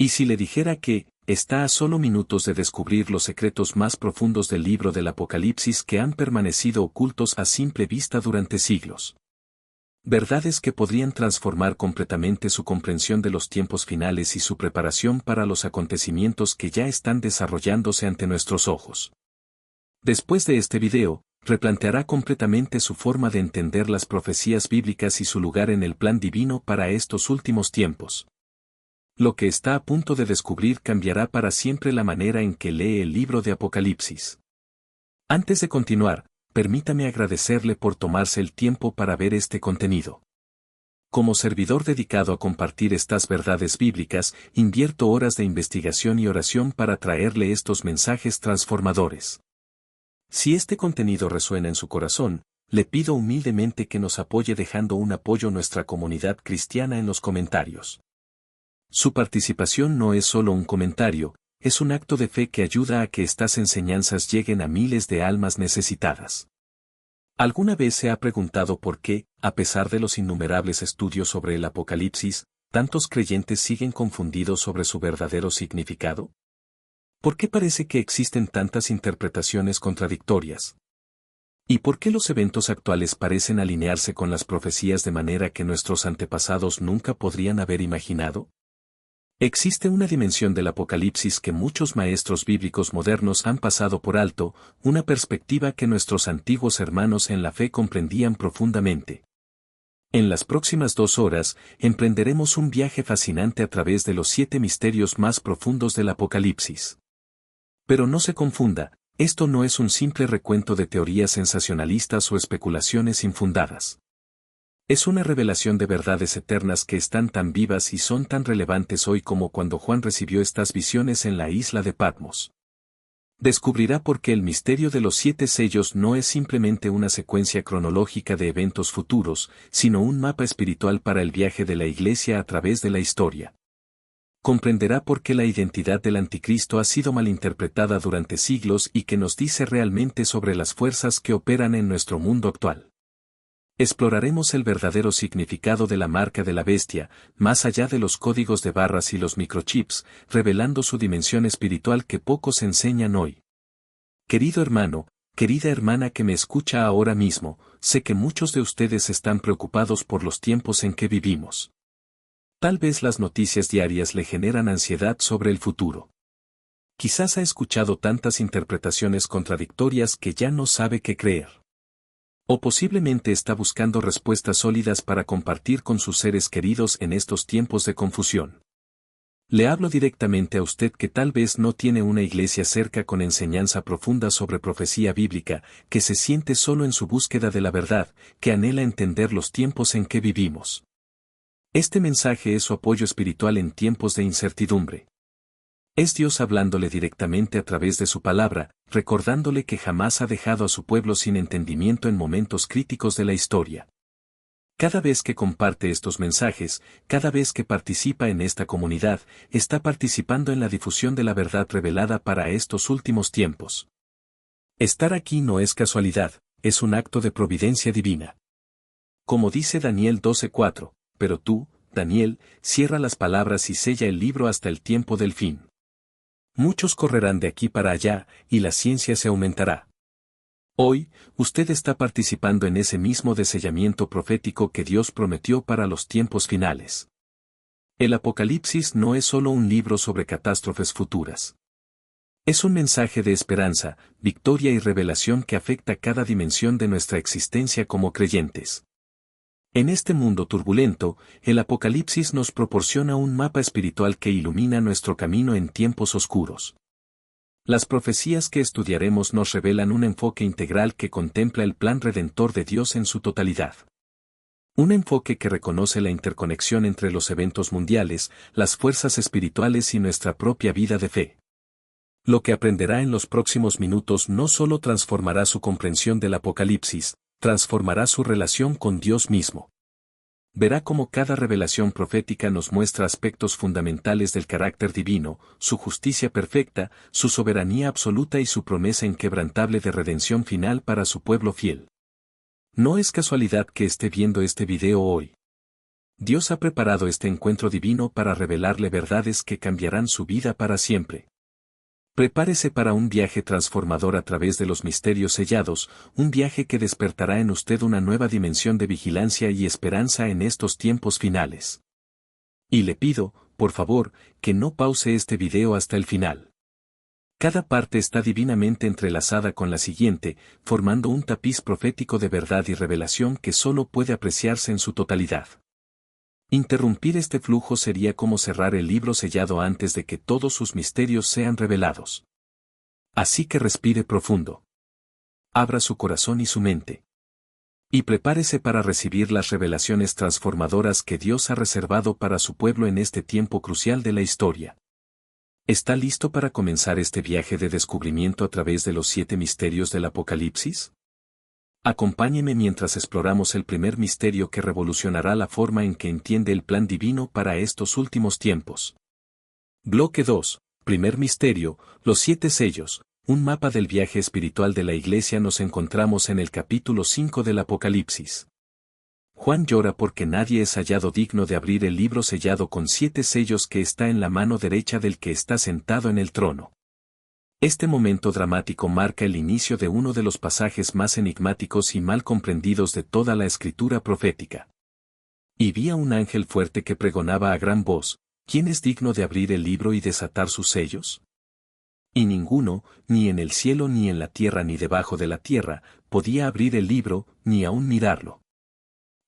¿Y si le dijera que, está a solo minutos de descubrir los secretos más profundos del libro del Apocalipsis que han permanecido ocultos a simple vista durante siglos? Verdades que podrían transformar completamente su comprensión de los tiempos finales y su preparación para los acontecimientos que ya están desarrollándose ante nuestros ojos. Después de este video, replanteará completamente su forma de entender las profecías bíblicas y su lugar en el plan divino para estos últimos tiempos. Lo que está a punto de descubrir cambiará para siempre la manera en que lee el libro de Apocalipsis. Antes de continuar, permítame agradecerle por tomarse el tiempo para ver este contenido. Como servidor dedicado a compartir estas verdades bíblicas, invierto horas de investigación y oración para traerle estos mensajes transformadores. Si este contenido resuena en su corazón, le pido humildemente que nos apoye dejando un apoyo a nuestra comunidad cristiana en los comentarios. Su participación no es solo un comentario, es un acto de fe que ayuda a que estas enseñanzas lleguen a miles de almas necesitadas. ¿Alguna vez se ha preguntado por qué, a pesar de los innumerables estudios sobre el Apocalipsis, tantos creyentes siguen confundidos sobre su verdadero significado? ¿Por qué parece que existen tantas interpretaciones contradictorias? ¿Y por qué los eventos actuales parecen alinearse con las profecías de manera que nuestros antepasados nunca podrían haber imaginado? Existe una dimensión del Apocalipsis que muchos maestros bíblicos modernos han pasado por alto, una perspectiva que nuestros antiguos hermanos en la fe comprendían profundamente. En las próximas 2 horas, emprenderemos un viaje fascinante a través de los 7 misterios más profundos del Apocalipsis. Pero no se confunda, esto no es un simple recuento de teorías sensacionalistas o especulaciones infundadas. Es una revelación de verdades eternas que están tan vivas y son tan relevantes hoy como cuando Juan recibió estas visiones en la isla de Patmos. Descubrirá por qué el misterio de los 7 sellos no es simplemente una secuencia cronológica de eventos futuros, sino un mapa espiritual para el viaje de la Iglesia a través de la historia. Comprenderá por qué la identidad del Anticristo ha sido malinterpretada durante siglos y qué nos dice realmente sobre las fuerzas que operan en nuestro mundo actual. Exploraremos el verdadero significado de la marca de la bestia, más allá de los códigos de barras y los microchips, revelando su dimensión espiritual que pocos enseñan hoy. Querido hermano, querida hermana que me escucha ahora mismo, sé que muchos de ustedes están preocupados por los tiempos en que vivimos. Tal vez las noticias diarias le generan ansiedad sobre el futuro. Quizás ha escuchado tantas interpretaciones contradictorias que ya no sabe qué creer. O posiblemente está buscando respuestas sólidas para compartir con sus seres queridos en estos tiempos de confusión. Le hablo directamente a usted que tal vez no tiene una iglesia cerca con enseñanza profunda sobre profecía bíblica, que se siente solo en su búsqueda de la verdad, que anhela entender los tiempos en que vivimos. Este mensaje es su apoyo espiritual en tiempos de incertidumbre. Es Dios hablándole directamente a través de su palabra, recordándole que jamás ha dejado a su pueblo sin entendimiento en momentos críticos de la historia. Cada vez que comparte estos mensajes, cada vez que participa en esta comunidad, está participando en la difusión de la verdad revelada para estos últimos tiempos. Estar aquí no es casualidad, es un acto de providencia divina. Como dice Daniel 12:4, pero tú, Daniel, cierra las palabras y sella el libro hasta el tiempo del fin. Muchos correrán de aquí para allá, y la ciencia se aumentará. Hoy, usted está participando en ese mismo desellamiento profético que Dios prometió para los tiempos finales. El Apocalipsis no es solo un libro sobre catástrofes futuras. Es un mensaje de esperanza, victoria y revelación que afecta cada dimensión de nuestra existencia como creyentes. En este mundo turbulento, el Apocalipsis nos proporciona un mapa espiritual que ilumina nuestro camino en tiempos oscuros. Las profecías que estudiaremos nos revelan un enfoque integral que contempla el plan redentor de Dios en su totalidad. Un enfoque que reconoce la interconexión entre los eventos mundiales, las fuerzas espirituales y nuestra propia vida de fe. Lo que aprenderá en los próximos minutos no solo transformará su comprensión del Apocalipsis, transformará su relación con Dios mismo. Verá cómo cada revelación profética nos muestra aspectos fundamentales del carácter divino, su justicia perfecta, su soberanía absoluta y su promesa inquebrantable de redención final para su pueblo fiel. No es casualidad que esté viendo este video hoy. Dios ha preparado este encuentro divino para revelarle verdades que cambiarán su vida para siempre. Prepárese para un viaje transformador a través de los misterios sellados, un viaje que despertará en usted una nueva dimensión de vigilancia y esperanza en estos tiempos finales. Y le pido, por favor, que no pause este video hasta el final. Cada parte está divinamente entrelazada con la siguiente, formando un tapiz profético de verdad y revelación que solo puede apreciarse en su totalidad. Interrumpir este flujo sería como cerrar el libro sellado antes de que todos sus misterios sean revelados. Así que respire profundo. Abra su corazón y su mente. Y prepárese para recibir las revelaciones transformadoras que Dios ha reservado para su pueblo en este tiempo crucial de la historia. ¿Está listo para comenzar este viaje de descubrimiento a través de los 7 misterios del Apocalipsis? Acompáñeme mientras exploramos el primer misterio que revolucionará la forma en que entiende el plan divino para estos últimos tiempos. Bloque 2. Primer misterio, los 7 sellos, un mapa del viaje espiritual de la Iglesia. Nos encontramos en el capítulo 5 del Apocalipsis. Juan llora porque nadie es hallado digno de abrir el libro sellado con 7 sellos que está en la mano derecha del que está sentado en el trono. Este momento dramático marca el inicio de uno de los pasajes más enigmáticos y mal comprendidos de toda la escritura profética. Y vi a un ángel fuerte que pregonaba a gran voz: ¿quién es digno de abrir el libro y desatar sus sellos? Y ninguno, ni en el cielo ni en la tierra ni debajo de la tierra, podía abrir el libro, ni aun mirarlo.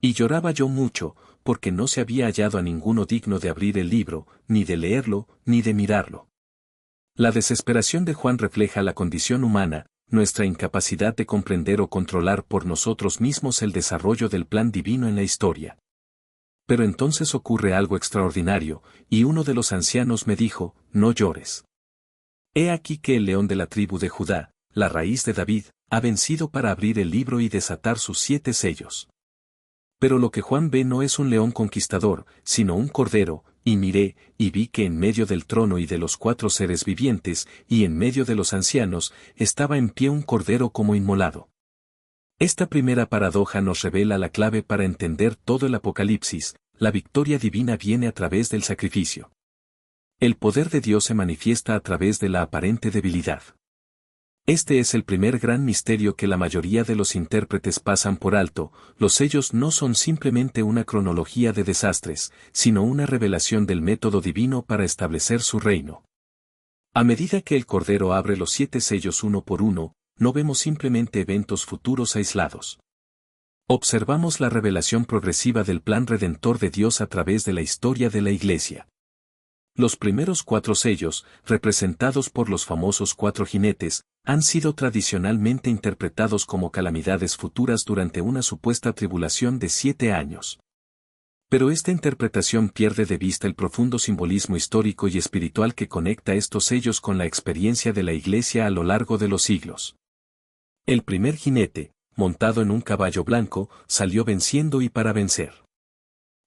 Y lloraba yo mucho, porque no se había hallado a ninguno digno de abrir el libro, ni de leerlo, ni de mirarlo. La desesperación de Juan refleja la condición humana, nuestra incapacidad de comprender o controlar por nosotros mismos el desarrollo del plan divino en la historia. Pero entonces ocurre algo extraordinario, y uno de los ancianos me dijo: no llores. He aquí que el león de la tribu de Judá, la raíz de David, ha vencido para abrir el libro y desatar sus 7 sellos. Pero lo que Juan ve no es un león conquistador, sino un cordero, y miré, y vi que en medio del trono y de los 4 seres vivientes, y en medio de los ancianos, estaba en pie un cordero como inmolado. Esta primera paradoja nos revela la clave para entender todo el Apocalipsis: la victoria divina viene a través del sacrificio. El poder de Dios se manifiesta a través de la aparente debilidad. Este es el primer gran misterio que la mayoría de los intérpretes pasan por alto. Los sellos no son simplemente una cronología de desastres, sino una revelación del método divino para establecer su reino. A medida que el Cordero abre los 7 sellos uno por uno, no vemos simplemente eventos futuros aislados. Observamos la revelación progresiva del plan redentor de Dios a través de la historia de la Iglesia. Los primeros 4 sellos, representados por los famosos 4 jinetes, han sido tradicionalmente interpretados como calamidades futuras durante una supuesta tribulación de 7 años. Pero esta interpretación pierde de vista el profundo simbolismo histórico y espiritual que conecta estos sellos con la experiencia de la Iglesia a lo largo de los siglos. El primer jinete, montado en un caballo blanco, salió venciendo y para vencer.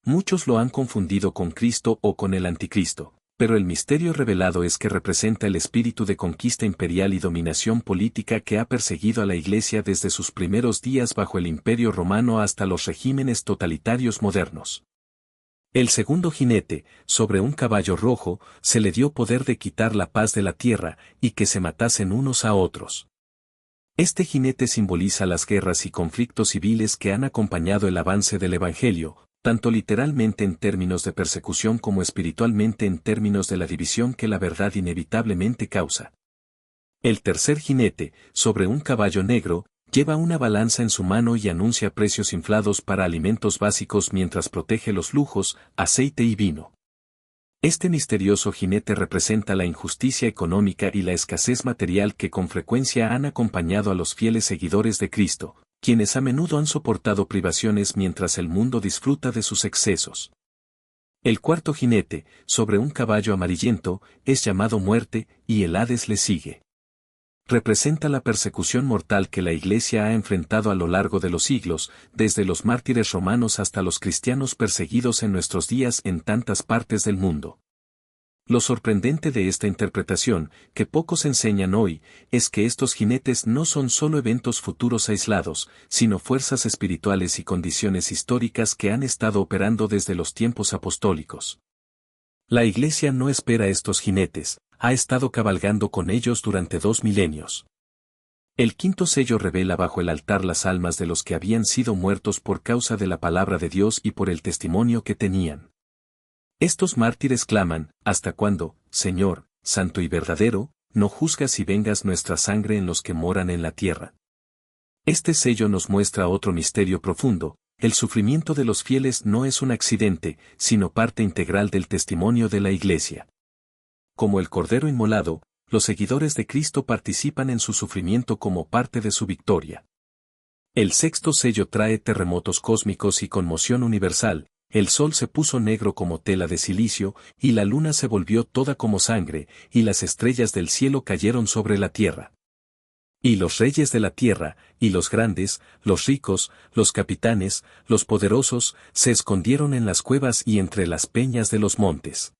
Muchos lo han confundido con Cristo o con el Anticristo, pero el misterio revelado es que representa el espíritu de conquista imperial y dominación política que ha perseguido a la Iglesia desde sus primeros días bajo el Imperio Romano hasta los regímenes totalitarios modernos. El segundo jinete, sobre un caballo rojo, se le dio poder de quitar la paz de la tierra y que se matasen unos a otros. Este jinete simboliza las guerras y conflictos civiles que han acompañado el avance del Evangelio, tanto literalmente en términos de persecución como espiritualmente en términos de la división que la verdad inevitablemente causa. El tercer jinete, sobre un caballo negro, lleva una balanza en su mano y anuncia precios inflados para alimentos básicos mientras protege los lujos, aceite y vino. Este misterioso jinete representa la injusticia económica y la escasez material que con frecuencia han acompañado a los fieles seguidores de Cristo, quienes a menudo han soportado privaciones mientras el mundo disfruta de sus excesos. El cuarto jinete, sobre un caballo amarillento, es llamado Muerte, y el Hades le sigue. Representa la persecución mortal que la Iglesia ha enfrentado a lo largo de los siglos, desde los mártires romanos hasta los cristianos perseguidos en nuestros días en tantas partes del mundo. Lo sorprendente de esta interpretación, que pocos enseñan hoy, es que estos jinetes no son solo eventos futuros aislados, sino fuerzas espirituales y condiciones históricas que han estado operando desde los tiempos apostólicos. La Iglesia no espera estos jinetes, ha estado cabalgando con ellos durante 2 milenios. El quinto sello revela bajo el altar las almas de los que habían sido muertos por causa de la palabra de Dios y por el testimonio que tenían. Estos mártires claman, ¿hasta cuándo, Señor, santo y verdadero, no juzgas y vengas nuestra sangre en los que moran en la tierra? Este sello nos muestra otro misterio profundo: el sufrimiento de los fieles no es un accidente, sino parte integral del testimonio de la Iglesia. Como el Cordero inmolado, los seguidores de Cristo participan en su sufrimiento como parte de su victoria. El sexto sello trae terremotos cósmicos y conmoción universal. El sol se puso negro como tela de silicio, y la luna se volvió toda como sangre, y las estrellas del cielo cayeron sobre la tierra. Y los reyes de la tierra, y los grandes, los ricos, los capitanes, los poderosos, se escondieron en las cuevas y entre las peñas de los montes.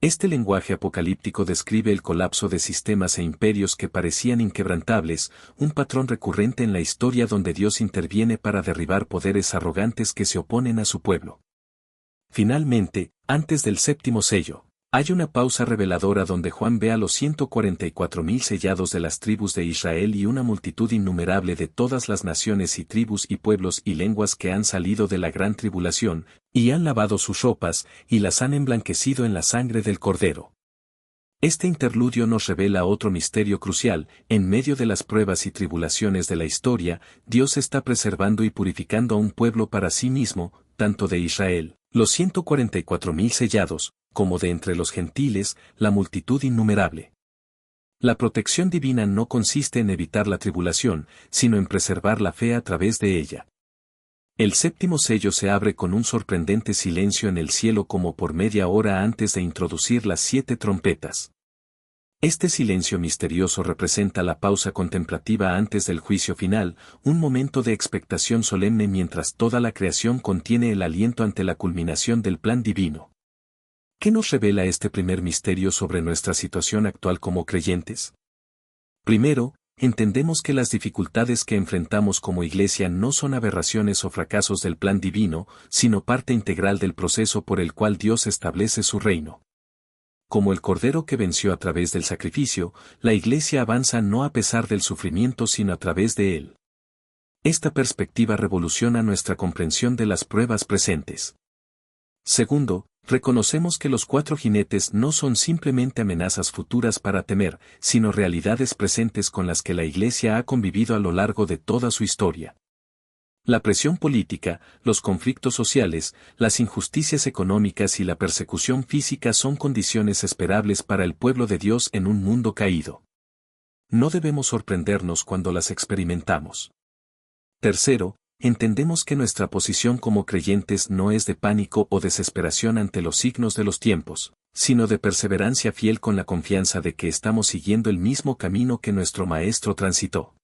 Este lenguaje apocalíptico describe el colapso de sistemas e imperios que parecían inquebrantables, un patrón recurrente en la historia donde Dios interviene para derribar poderes arrogantes que se oponen a su pueblo. Finalmente, antes del séptimo sello, hay una pausa reveladora donde Juan ve a los 144.000 sellados de las tribus de Israel y una multitud innumerable de todas las naciones y tribus y pueblos y lenguas que han salido de la gran tribulación, y han lavado sus ropas, y las han emblanquecido en la sangre del Cordero. Este interludio nos revela otro misterio crucial: en medio de las pruebas y tribulaciones de la historia, Dios está preservando y purificando a un pueblo para sí mismo, tanto de Israel, los 144.000 sellados, como de entre los gentiles, la multitud innumerable. La protección divina no consiste en evitar la tribulación, sino en preservar la fe a través de ella. El séptimo sello se abre con un sorprendente silencio en el cielo como por media hora antes de introducir las 7 trompetas. Este silencio misterioso representa la pausa contemplativa antes del juicio final, un momento de expectación solemne mientras toda la creación contiene el aliento ante la culminación del plan divino. ¿Qué nos revela este primer misterio sobre nuestra situación actual como creyentes? Primero, entendemos que las dificultades que enfrentamos como Iglesia no son aberraciones o fracasos del plan divino, sino parte integral del proceso por el cual Dios establece su reino. Como el Cordero que venció a través del sacrificio, la Iglesia avanza no a pesar del sufrimiento sino a través de él. Esta perspectiva revoluciona nuestra comprensión de las pruebas presentes. Segundo, reconocemos que los 4 jinetes no son simplemente amenazas futuras para temer, sino realidades presentes con las que la Iglesia ha convivido a lo largo de toda su historia. La presión política, los conflictos sociales, las injusticias económicas y la persecución física son condiciones esperables para el pueblo de Dios en un mundo caído. No debemos sorprendernos cuando las experimentamos. Tercero, entendemos que nuestra posición como creyentes no es de pánico o desesperación ante los signos de los tiempos, sino de perseverancia fiel con la confianza de que estamos siguiendo el mismo camino que nuestro Maestro transitó.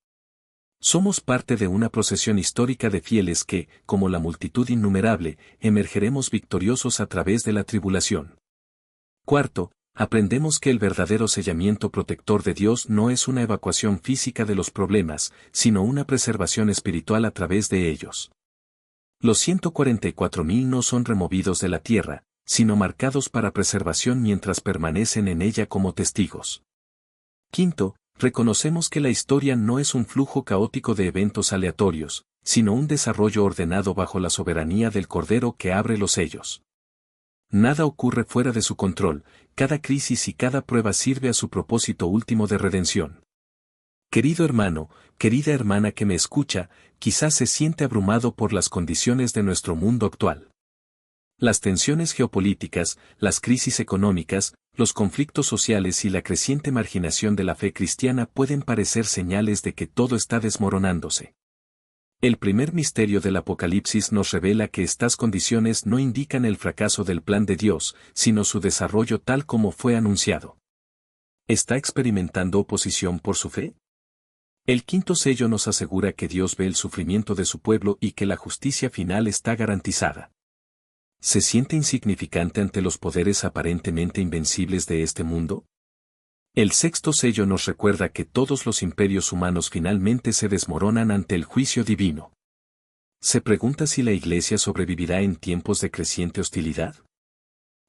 Somos parte de una procesión histórica de fieles que, como la multitud innumerable, emergeremos victoriosos a través de la tribulación. Cuarto, aprendemos que el verdadero sellamiento protector de Dios no es una evacuación física de los problemas, sino una preservación espiritual a través de ellos. Los 144.000 no son removidos de la tierra, sino marcados para preservación mientras permanecen en ella como testigos. Quinto, reconocemos que la historia no es un flujo caótico de eventos aleatorios, sino un desarrollo ordenado bajo la soberanía del Cordero que abre los sellos. Nada ocurre fuera de su control, cada crisis y cada prueba sirve a su propósito último de redención. Querido hermano, querida hermana que me escucha, quizás se siente abrumado por las condiciones de nuestro mundo actual. Las tensiones geopolíticas, las crisis económicas, los conflictos sociales y la creciente marginación de la fe cristiana pueden parecer señales de que todo está desmoronándose. El primer misterio del Apocalipsis nos revela que estas condiciones no indican el fracaso del plan de Dios, sino su desarrollo tal como fue anunciado. ¿Está experimentando oposición por su fe? El quinto sello nos asegura que Dios ve el sufrimiento de su pueblo y que la justicia final está garantizada. ¿Se siente insignificante ante los poderes aparentemente invencibles de este mundo? El sexto sello nos recuerda que todos los imperios humanos finalmente se desmoronan ante el juicio divino. Se pregunta si la Iglesia sobrevivirá en tiempos de creciente hostilidad.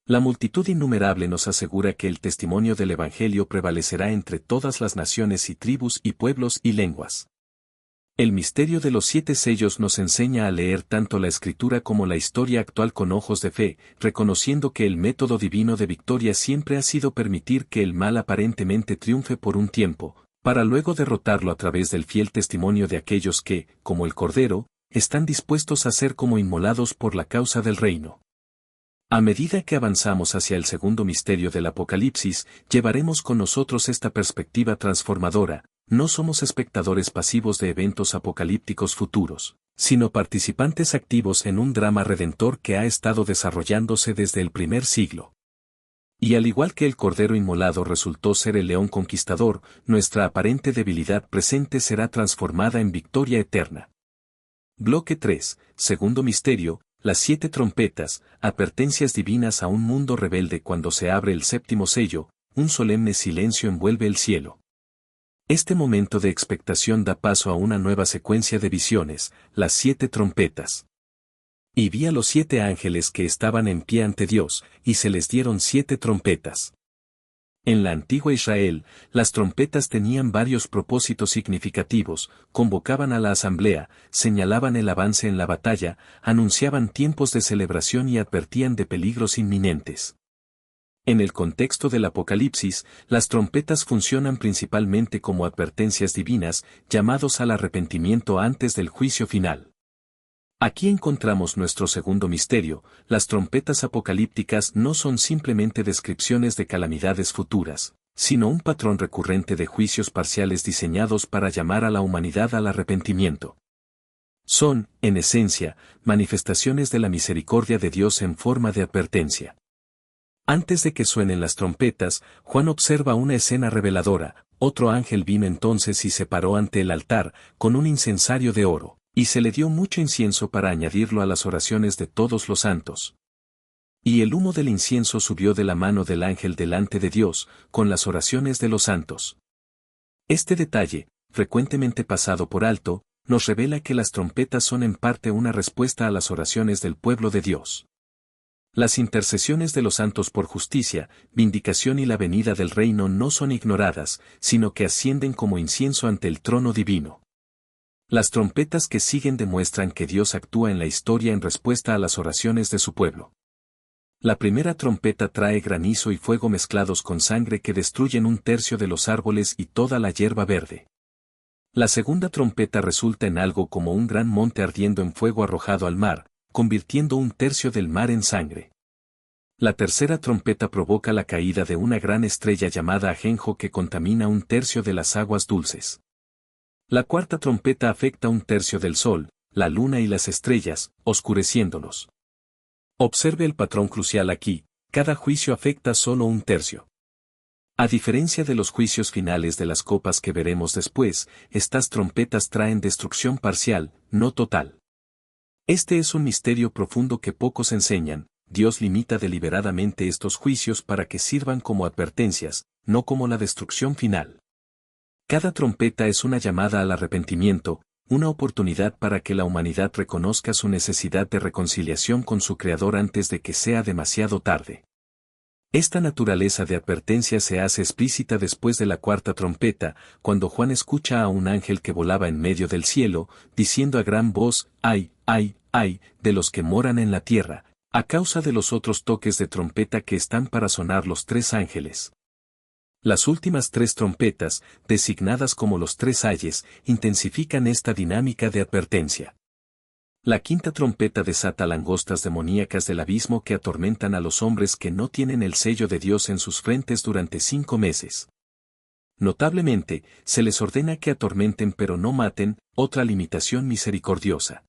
La multitud innumerable nos asegura que el testimonio del Evangelio prevalecerá entre todas las naciones y tribus y pueblos y lenguas. El misterio de los 7 sellos nos enseña a leer tanto la Escritura como la historia actual con ojos de fe, reconociendo que el método divino de victoria siempre ha sido permitir que el mal aparentemente triunfe por un tiempo, para luego derrotarlo a través del fiel testimonio de aquellos que, como el Cordero, están dispuestos a ser como inmolados por la causa del reino. A medida que avanzamos hacia el segundo misterio del Apocalipsis, llevaremos con nosotros esta perspectiva transformadora. No somos espectadores pasivos de eventos apocalípticos futuros, sino participantes activos en un drama redentor que ha estado desarrollándose desde el primer siglo. Y al igual que el Cordero inmolado resultó ser el león conquistador, nuestra aparente debilidad presente será transformada en victoria eterna. Bloque 3, segundo misterio, las 7 trompetas, advertencias divinas a un mundo rebelde cuando se abre el séptimo sello, un solemne silencio envuelve el cielo. Este momento de expectación da paso a una nueva secuencia de visiones, las 7 trompetas. Y vi a los 7 ángeles que estaban en pie ante Dios, y se les dieron 7 trompetas. En la antigua Israel, las trompetas tenían varios propósitos significativos, convocaban a la asamblea, señalaban el avance en la batalla, anunciaban tiempos de celebración y advertían de peligros inminentes. En el contexto del Apocalipsis, las trompetas funcionan principalmente como advertencias divinas, llamados al arrepentimiento antes del juicio final. Aquí encontramos nuestro segundo misterio. Las trompetas apocalípticas no son simplemente descripciones de calamidades futuras, sino un patrón recurrente de juicios parciales diseñados para llamar a la humanidad al arrepentimiento. Son, en esencia, manifestaciones de la misericordia de Dios en forma de advertencia. Antes de que suenen las trompetas, Juan observa una escena reveladora. Otro ángel vino entonces y se paró ante el altar, con un incensario de oro, y se le dio mucho incienso para añadirlo a las oraciones de todos los santos. Y el humo del incienso subió de la mano del ángel delante de Dios, con las oraciones de los santos. Este detalle, frecuentemente pasado por alto, nos revela que las trompetas son en parte una respuesta a las oraciones del pueblo de Dios. Las intercesiones de los santos por justicia, vindicación y la venida del reino no son ignoradas, sino que ascienden como incienso ante el trono divino. Las trompetas que siguen demuestran que Dios actúa en la historia en respuesta a las oraciones de su pueblo. La primera trompeta trae granizo y fuego mezclados con sangre que destruyen 1/3 de los árboles y toda la hierba verde. La segunda trompeta resulta en algo como un gran monte ardiendo en fuego arrojado al mar, convirtiendo 1/3 del mar en sangre. La tercera trompeta provoca la caída de una gran estrella llamada ajenjo que contamina 1/3 de las aguas dulces. La cuarta trompeta afecta 1/3 del sol, la luna y las estrellas, oscureciéndolos. Observe el patrón crucial aquí, cada juicio afecta solo 1/3. A diferencia de los juicios finales de las copas que veremos después, estas trompetas traen destrucción parcial, no total. Este es un misterio profundo que pocos enseñan. Dios limita deliberadamente estos juicios para que sirvan como advertencias, no como la destrucción final. Cada trompeta es una llamada al arrepentimiento, una oportunidad para que la humanidad reconozca su necesidad de reconciliación con su Creador antes de que sea demasiado tarde. Esta naturaleza de advertencia se hace explícita después de la cuarta trompeta, cuando Juan escucha a un ángel que volaba en medio del cielo, diciendo a gran voz, ¡ay, ay, ay!, de los que moran en la tierra, a causa de los otros toques de trompeta que están para sonar los 3 ángeles. Las últimas 3 trompetas, designadas como los 3 ayes, intensifican esta dinámica de advertencia. La quinta trompeta desata langostas demoníacas del abismo que atormentan a los hombres que no tienen el sello de Dios en sus frentes durante 5 meses. Notablemente, se les ordena que atormenten pero no maten, otra limitación misericordiosa.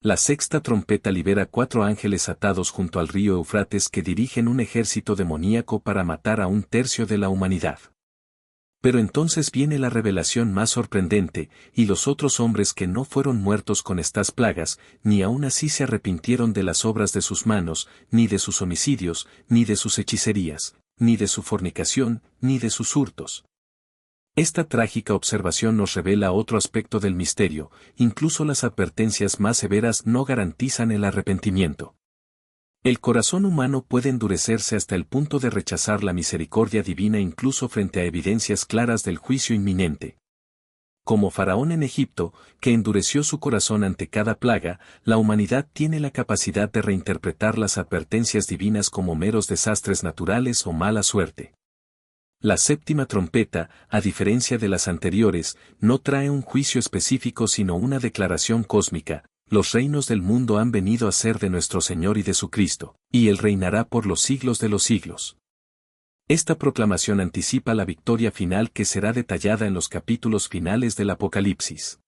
La sexta trompeta libera 4 ángeles atados junto al río Eufrates que dirigen un ejército demoníaco para matar a 1/3 de la humanidad. Pero entonces viene la revelación más sorprendente, y los otros hombres que no fueron muertos con estas plagas, ni aun así se arrepintieron de las obras de sus manos, ni de sus homicidios, ni de sus hechicerías, ni de su fornicación, ni de sus hurtos. Esta trágica observación nos revela otro aspecto del misterio, incluso las advertencias más severas no garantizan el arrepentimiento. El corazón humano puede endurecerse hasta el punto de rechazar la misericordia divina incluso frente a evidencias claras del juicio inminente. Como Faraón en Egipto, que endureció su corazón ante cada plaga, la humanidad tiene la capacidad de reinterpretar las advertencias divinas como meros desastres naturales o mala suerte. La séptima trompeta, a diferencia de las anteriores, no trae un juicio específico sino una declaración cósmica: los reinos del mundo han venido a ser de nuestro Señor y de su Cristo, y Él reinará por los siglos de los siglos. Esta proclamación anticipa la victoria final que será detallada en los capítulos finales del Apocalipsis.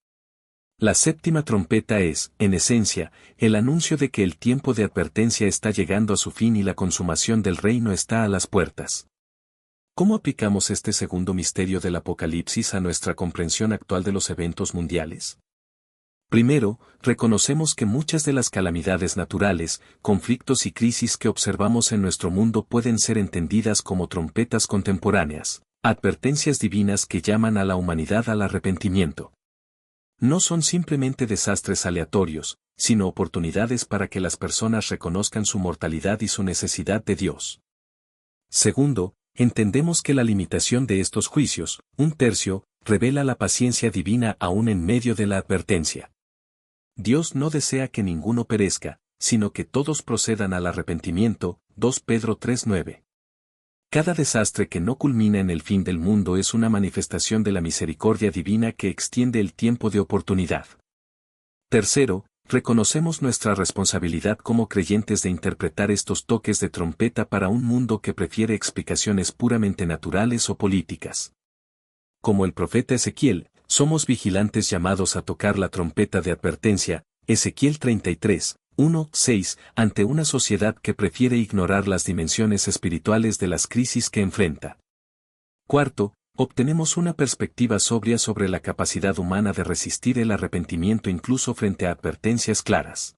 La séptima trompeta es, en esencia, el anuncio de que el tiempo de advertencia está llegando a su fin y la consumación del reino está a las puertas. ¿Cómo aplicamos este segundo misterio del Apocalipsis a nuestra comprensión actual de los eventos mundiales? Primero, reconocemos que muchas de las calamidades naturales, conflictos y crisis que observamos en nuestro mundo pueden ser entendidas como trompetas contemporáneas, advertencias divinas que llaman a la humanidad al arrepentimiento. No son simplemente desastres aleatorios, sino oportunidades para que las personas reconozcan su mortalidad y su necesidad de Dios. Segundo, entendemos que la limitación de estos juicios, un tercio, revela la paciencia divina aún en medio de la advertencia. Dios no desea que ninguno perezca, sino que todos procedan al arrepentimiento. 2 Pedro 3:9. Cada desastre que no culmina en el fin del mundo es una manifestación de la misericordia divina que extiende el tiempo de oportunidad. Tercero, reconocemos nuestra responsabilidad como creyentes de interpretar estos toques de trompeta para un mundo que prefiere explicaciones puramente naturales o políticas. Como el profeta Ezequiel, somos vigilantes llamados a tocar la trompeta de advertencia, Ezequiel 33, 1-6, ante una sociedad que prefiere ignorar las dimensiones espirituales de las crisis que enfrenta. Cuarto, obtenemos una perspectiva sobria sobre la capacidad humana de resistir el arrepentimiento incluso frente a advertencias claras.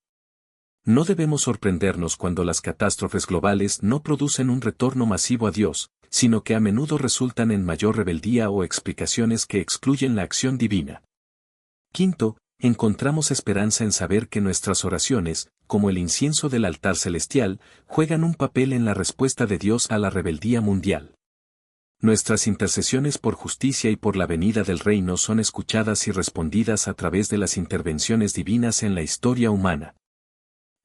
No debemos sorprendernos cuando las catástrofes globales no producen un retorno masivo a Dios, sino que a menudo resultan en mayor rebeldía o explicaciones que excluyen la acción divina. Quinto, encontramos esperanza en saber que nuestras oraciones, como el incienso del altar celestial, juegan un papel en la respuesta de Dios a la rebeldía mundial. Nuestras intercesiones por justicia y por la venida del reino son escuchadas y respondidas a través de las intervenciones divinas en la historia humana.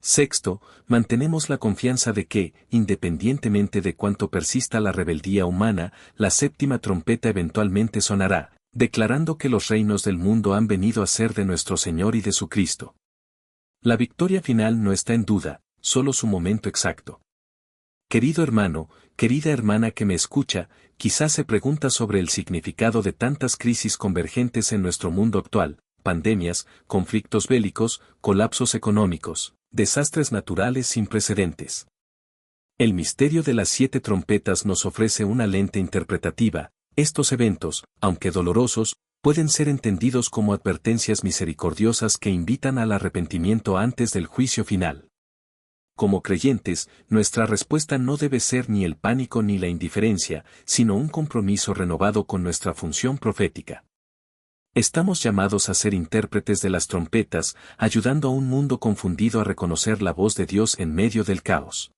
Sexto, mantenemos la confianza de que, independientemente de cuánto persista la rebeldía humana, la séptima trompeta eventualmente sonará, declarando que los reinos del mundo han venido a ser de nuestro Señor y de su Cristo. La victoria final no está en duda, solo su momento exacto. Querido hermano, querida hermana que me escucha, quizás se pregunta sobre el significado de tantas crisis convergentes en nuestro mundo actual: pandemias, conflictos bélicos, colapsos económicos, desastres naturales sin precedentes. El misterio de las 7 trompetas nos ofrece una lente interpretativa. Estos eventos, aunque dolorosos, pueden ser entendidos como advertencias misericordiosas que invitan al arrepentimiento antes del juicio final. Como creyentes, nuestra respuesta no debe ser ni el pánico ni la indiferencia, sino un compromiso renovado con nuestra función profética. Estamos llamados a ser intérpretes de las trompetas, ayudando a un mundo confundido a reconocer la voz de Dios en medio del caos.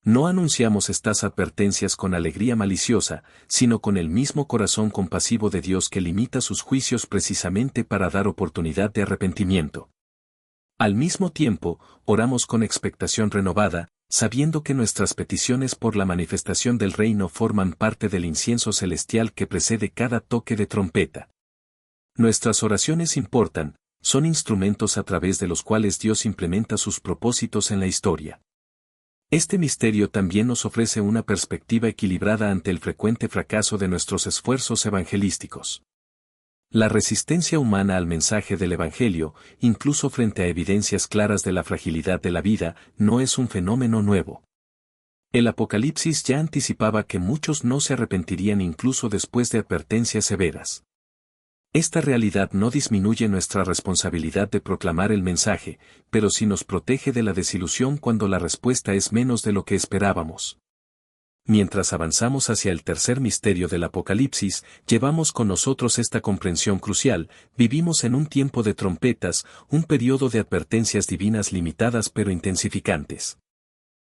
No anunciamos estas advertencias con alegría maliciosa, sino con el mismo corazón compasivo de Dios que limita sus juicios precisamente para dar oportunidad de arrepentimiento. Al mismo tiempo, oramos con expectación renovada, sabiendo que nuestras peticiones por la manifestación del reino forman parte del incienso celestial que precede cada toque de trompeta. Nuestras oraciones importan, son instrumentos a través de los cuales Dios implementa sus propósitos en la historia. Este misterio también nos ofrece una perspectiva equilibrada ante el frecuente fracaso de nuestros esfuerzos evangelísticos. La resistencia humana al mensaje del Evangelio, incluso frente a evidencias claras de la fragilidad de la vida, no es un fenómeno nuevo. El Apocalipsis ya anticipaba que muchos no se arrepentirían incluso después de advertencias severas. Esta realidad no disminuye nuestra responsabilidad de proclamar el mensaje, pero sí nos protege de la desilusión cuando la respuesta es menos de lo que esperábamos. Mientras avanzamos hacia el tercer misterio del Apocalipsis, llevamos con nosotros esta comprensión crucial: vivimos en un tiempo de trompetas, un periodo de advertencias divinas limitadas pero intensificantes.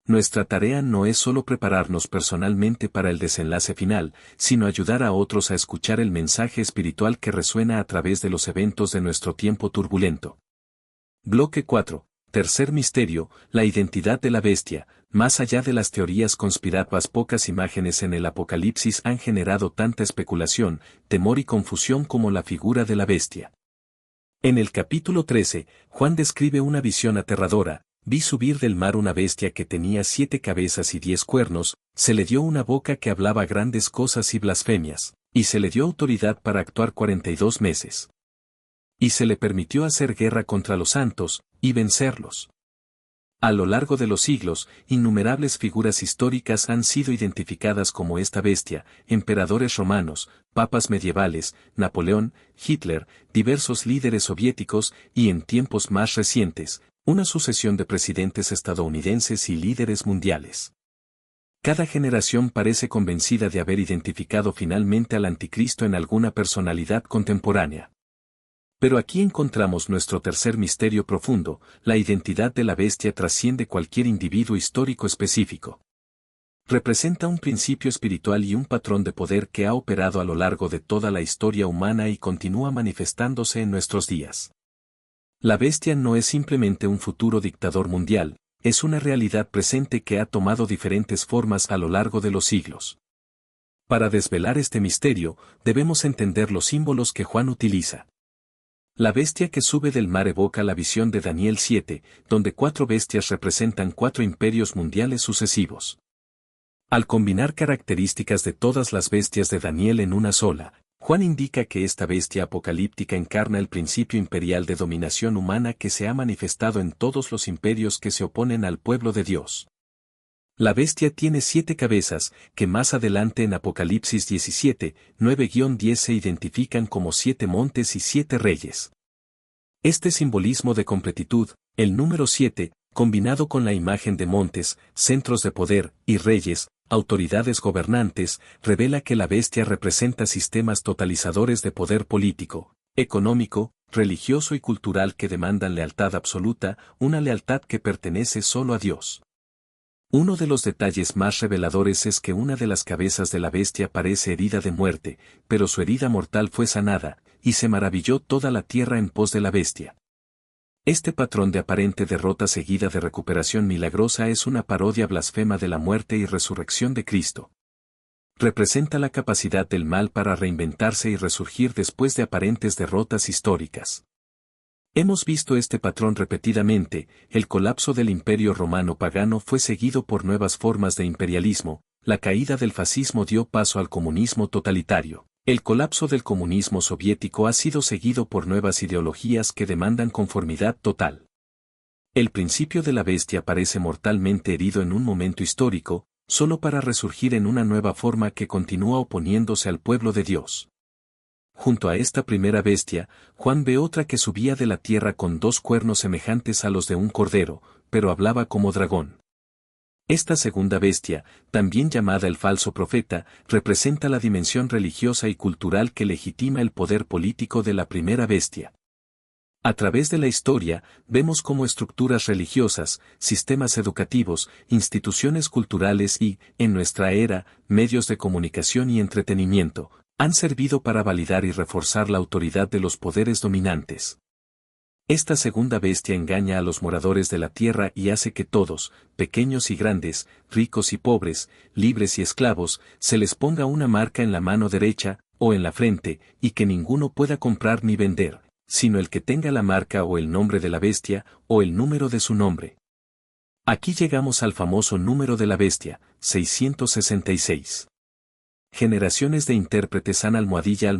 Nuestra tarea no es solo prepararnos personalmente para el desenlace final, sino ayudar a otros a escuchar el mensaje espiritual que resuena a través de los eventos de nuestro tiempo turbulento. Bloque 4. Tercer misterio, la identidad de la bestia. Más allá de las teorías conspirativas, pocas imágenes en el Apocalipsis han generado tanta especulación, temor y confusión como la figura de la bestia. En el capítulo 13, Juan describe una visión aterradora: vi subir del mar una bestia que tenía 7 cabezas y 10 cuernos, se le dio una boca que hablaba grandes cosas y blasfemias, y se le dio autoridad para actuar 42 meses. Y se le permitió hacer guerra contra los santos, y vencerlos. A lo largo de los siglos, innumerables figuras históricas han sido identificadas como esta bestia: emperadores romanos, papas medievales, Napoleón, Hitler, diversos líderes soviéticos y, en tiempos más recientes, una sucesión de presidentes estadounidenses y líderes mundiales. Cada generación parece convencida de haber identificado finalmente al anticristo en alguna personalidad contemporánea. Pero aquí encontramos nuestro tercer misterio profundo: la identidad de la bestia trasciende cualquier individuo histórico específico. Representa un principio espiritual y un patrón de poder que ha operado a lo largo de toda la historia humana y continúa manifestándose en nuestros días. La bestia no es simplemente un futuro dictador mundial, es una realidad presente que ha tomado diferentes formas a lo largo de los siglos. Para desvelar este misterio, debemos entender los símbolos que Juan utiliza. La bestia que sube del mar evoca la visión de Daniel 7, donde 4 bestias representan 4 imperios mundiales sucesivos. Al combinar características de todas las bestias de Daniel en una sola, Juan indica que esta bestia apocalíptica encarna el principio imperial de dominación humana que se ha manifestado en todos los imperios que se oponen al pueblo de Dios. La bestia tiene 7 cabezas, que más adelante en Apocalipsis 17, 9-10 se identifican como 7 montes y 7 reyes. Este simbolismo de completitud, el número 7, combinado con la imagen de montes, centros de poder, y reyes, autoridades gobernantes, revela que la bestia representa sistemas totalizadores de poder político, económico, religioso y cultural que demandan lealtad absoluta, una lealtad que pertenece solo a Dios. Uno de los detalles más reveladores es que una de las cabezas de la bestia parece herida de muerte, pero su herida mortal fue sanada, y se maravilló toda la tierra en pos de la bestia. Este patrón de aparente derrota seguida de recuperación milagrosa es una parodia blasfema de la muerte y resurrección de Cristo. Representa la capacidad del mal para reinventarse y resurgir después de aparentes derrotas históricas. Hemos visto este patrón repetidamente: el colapso del Imperio Romano pagano fue seguido por nuevas formas de imperialismo, la caída del fascismo dio paso al comunismo totalitario, el colapso del comunismo soviético ha sido seguido por nuevas ideologías que demandan conformidad total. El principio de la bestia parece mortalmente herido en un momento histórico, solo para resurgir en una nueva forma que continúa oponiéndose al pueblo de Dios. Junto a esta primera bestia, Juan ve otra que subía de la tierra con 2 cuernos semejantes a los de un cordero, pero hablaba como dragón. Esta segunda bestia, también llamada el falso profeta, representa la dimensión religiosa y cultural que legitima el poder político de la primera bestia. A través de la historia, vemos cómo estructuras religiosas, sistemas educativos, instituciones culturales y, en nuestra era, medios de comunicación y entretenimiento, han servido para validar y reforzar la autoridad de los poderes dominantes. Esta segunda bestia engaña a los moradores de la tierra y hace que todos, pequeños y grandes, ricos y pobres, libres y esclavos, se les ponga una marca en la mano derecha, o en la frente, y que ninguno pueda comprar ni vender, sino el que tenga la marca o el nombre de la bestia, o el número de su nombre. Aquí llegamos al famoso número de la bestia, 666. Generaciones de intérpretes han almohadilla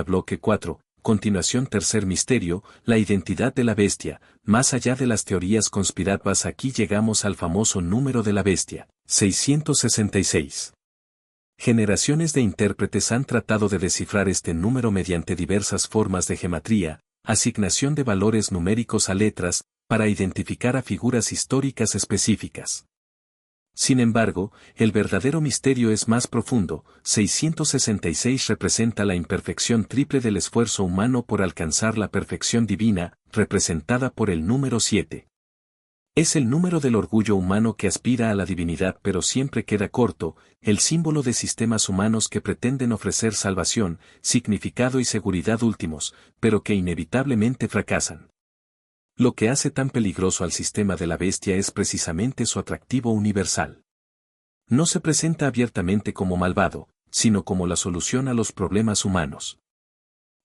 bloque 4, Continuación. Tercer misterio, la identidad de la bestia. Más allá de las teorías conspirativas, aquí llegamos al famoso número de la bestia, 666. Generaciones de intérpretes han tratado de descifrar este número mediante diversas formas de gematría, asignación de valores numéricos a letras, para identificar a figuras históricas específicas. Sin embargo, el verdadero misterio es más profundo. 666 representa la imperfección triple del esfuerzo humano por alcanzar la perfección divina, representada por el número 7. Es el número del orgullo humano que aspira a la divinidad pero siempre queda corto, el símbolo de sistemas humanos que pretenden ofrecer salvación, significado y seguridad últimos, pero que inevitablemente fracasan. Lo que hace tan peligroso al sistema de la bestia es precisamente su atractivo universal. No se presenta abiertamente como malvado, sino como la solución a los problemas humanos.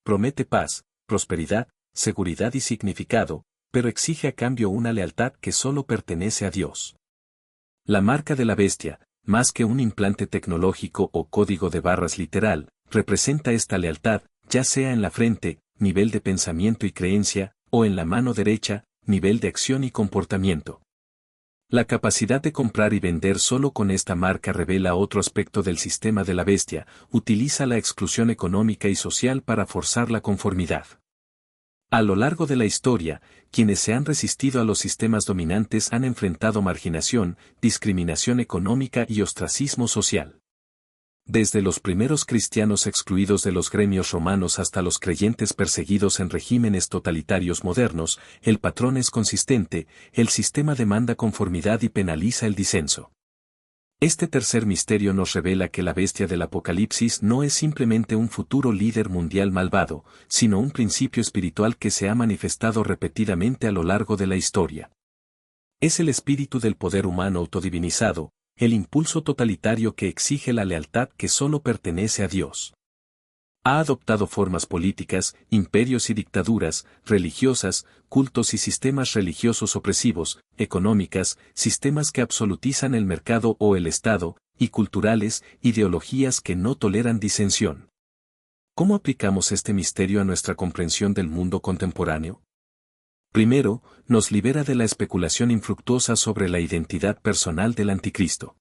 Promete paz, prosperidad, seguridad y significado, pero exige a cambio una lealtad que solo pertenece a Dios. La marca de la bestia, más que un implante tecnológico o código de barras literal, representa esta lealtad, ya sea en la frente, nivel de pensamiento y creencia, o en la mano derecha, nivel de acción y comportamiento. La capacidad de comprar y vender solo con esta marca revela otro aspecto del sistema de la bestia, utiliza la exclusión económica y social para forzar la conformidad. A lo largo de la historia, quienes se han resistido a los sistemas dominantes han enfrentado marginación, discriminación económica y ostracismo social. Desde los primeros cristianos excluidos de los gremios romanos hasta los creyentes perseguidos en regímenes totalitarios modernos, el patrón es consistente, el sistema demanda conformidad y penaliza el disenso. Este tercer misterio nos revela que la bestia del Apocalipsis no es simplemente un futuro líder mundial malvado, sino un principio espiritual que se ha manifestado repetidamente a lo largo de la historia. Es el espíritu del poder humano autodivinizado, el impulso totalitario que exige la lealtad que solo pertenece a Dios. Ha adoptado formas políticas, imperios y dictaduras, religiosas, cultos y sistemas religiosos opresivos, económicas, sistemas que absolutizan el mercado o el Estado, y culturales, ideologías que no toleran disensión. ¿Cómo aplicamos este misterio a nuestra comprensión del mundo contemporáneo? Primero, nos libera de la especulación infructuosa sobre la identidad personal del anticristo.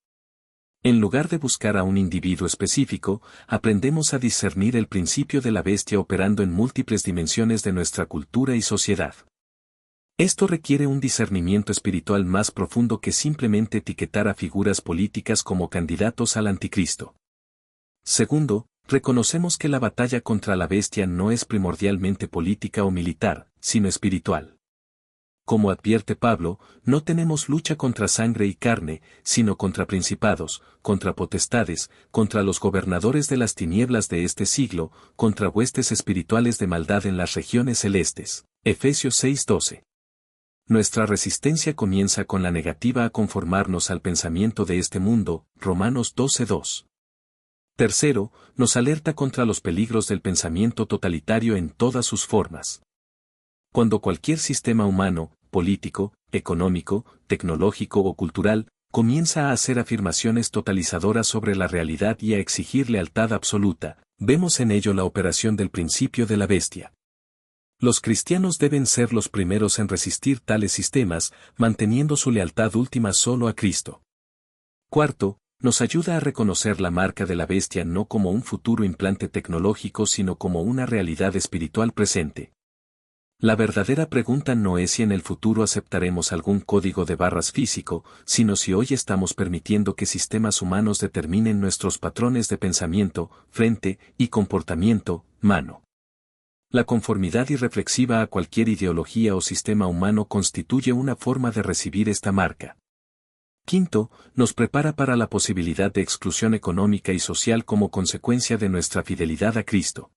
En lugar de buscar a un individuo específico, aprendemos a discernir el principio de la bestia operando en múltiples dimensiones de nuestra cultura y sociedad. Esto requiere un discernimiento espiritual más profundo que simplemente etiquetar a figuras políticas como candidatos al anticristo. Segundo, reconocemos que la batalla contra la bestia no es primordialmente política o militar, sino espiritual. Como advierte Pablo, no tenemos lucha contra sangre y carne, sino contra principados, contra potestades, contra los gobernadores de las tinieblas de este siglo, contra huestes espirituales de maldad en las regiones celestes. Efesios 6:12. Nuestra resistencia comienza con la negativa a conformarnos al pensamiento de este mundo. Romanos 12:2. Tercero, nos alerta contra los peligros del pensamiento totalitario en todas sus formas. Cuando cualquier sistema humano, político, económico, tecnológico o cultural, comienza a hacer afirmaciones totalizadoras sobre la realidad y a exigir lealtad absoluta, vemos en ello la operación del principio de la bestia. Los cristianos deben ser los primeros en resistir tales sistemas, manteniendo su lealtad última solo a Cristo. Cuarto, nos ayuda a reconocer la marca de la bestia no como un futuro implante tecnológico sino como una realidad espiritual presente. La verdadera pregunta no es si en el futuro aceptaremos algún código de barras físico, sino si hoy estamos permitiendo que sistemas humanos determinen nuestros patrones de pensamiento, frente y comportamiento, mano. La conformidad irreflexiva a cualquier ideología o sistema humano constituye una forma de recibir esta marca. Quinto, nos prepara para la posibilidad de exclusión económica y social como consecuencia de nuestra fidelidad a Cristo.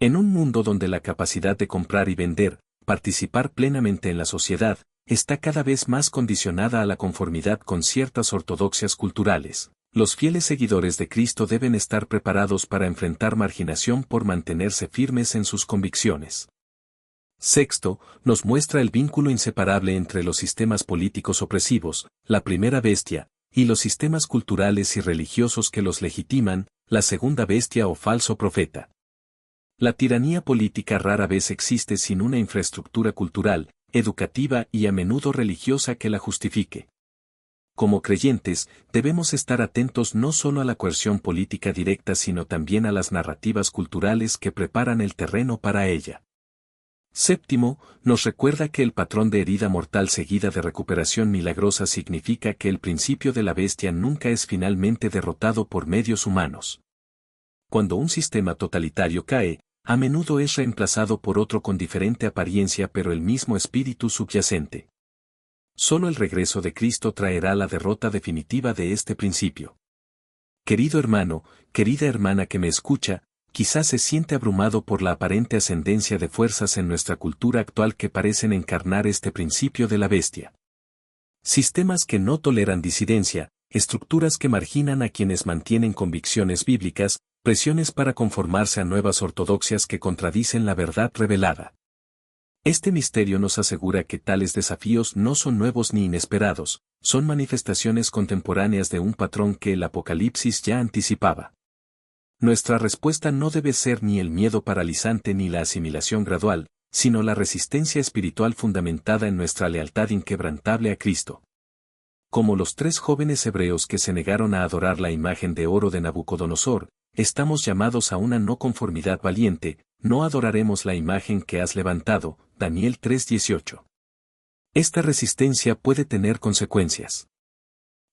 En un mundo donde la capacidad de comprar y vender, participar plenamente en la sociedad, está cada vez más condicionada a la conformidad con ciertas ortodoxias culturales, los fieles seguidores de Cristo deben estar preparados para enfrentar marginación por mantenerse firmes en sus convicciones. Sexto, nos muestra el vínculo inseparable entre los sistemas políticos opresivos, la primera bestia, y los sistemas culturales y religiosos que los legitiman, la segunda bestia o falso profeta. La tiranía política rara vez existe sin una infraestructura cultural, educativa y a menudo religiosa que la justifique. Como creyentes, debemos estar atentos no solo a la coerción política directa sino también a las narrativas culturales que preparan el terreno para ella. Séptimo, nos recuerda que el patrón de herida mortal seguida de recuperación milagrosa significa que el principio de la bestia nunca es finalmente derrotado por medios humanos. Cuando un sistema totalitario cae, a menudo es reemplazado por otro con diferente apariencia pero el mismo espíritu subyacente. Solo el regreso de Cristo traerá la derrota definitiva de este principio. Querido hermano, querida hermana que me escucha, quizás se siente abrumado por la aparente ascendencia de fuerzas en nuestra cultura actual que parecen encarnar este principio de la bestia. Sistemas que no toleran disidencia, estructuras que marginan a quienes mantienen convicciones bíblicas, presiones para conformarse a nuevas ortodoxias que contradicen la verdad revelada. Este misterio nos asegura que tales desafíos no son nuevos ni inesperados, son manifestaciones contemporáneas de un patrón que el Apocalipsis ya anticipaba. Nuestra respuesta no debe ser ni el miedo paralizante ni la asimilación gradual, sino la resistencia espiritual fundamentada en nuestra lealtad inquebrantable a Cristo. Como los 3 jóvenes hebreos que se negaron a adorar la imagen de oro de Nabucodonosor, estamos llamados a una no conformidad valiente, no adoraremos la imagen que has levantado, Daniel 3:18. Esta resistencia puede tener consecuencias.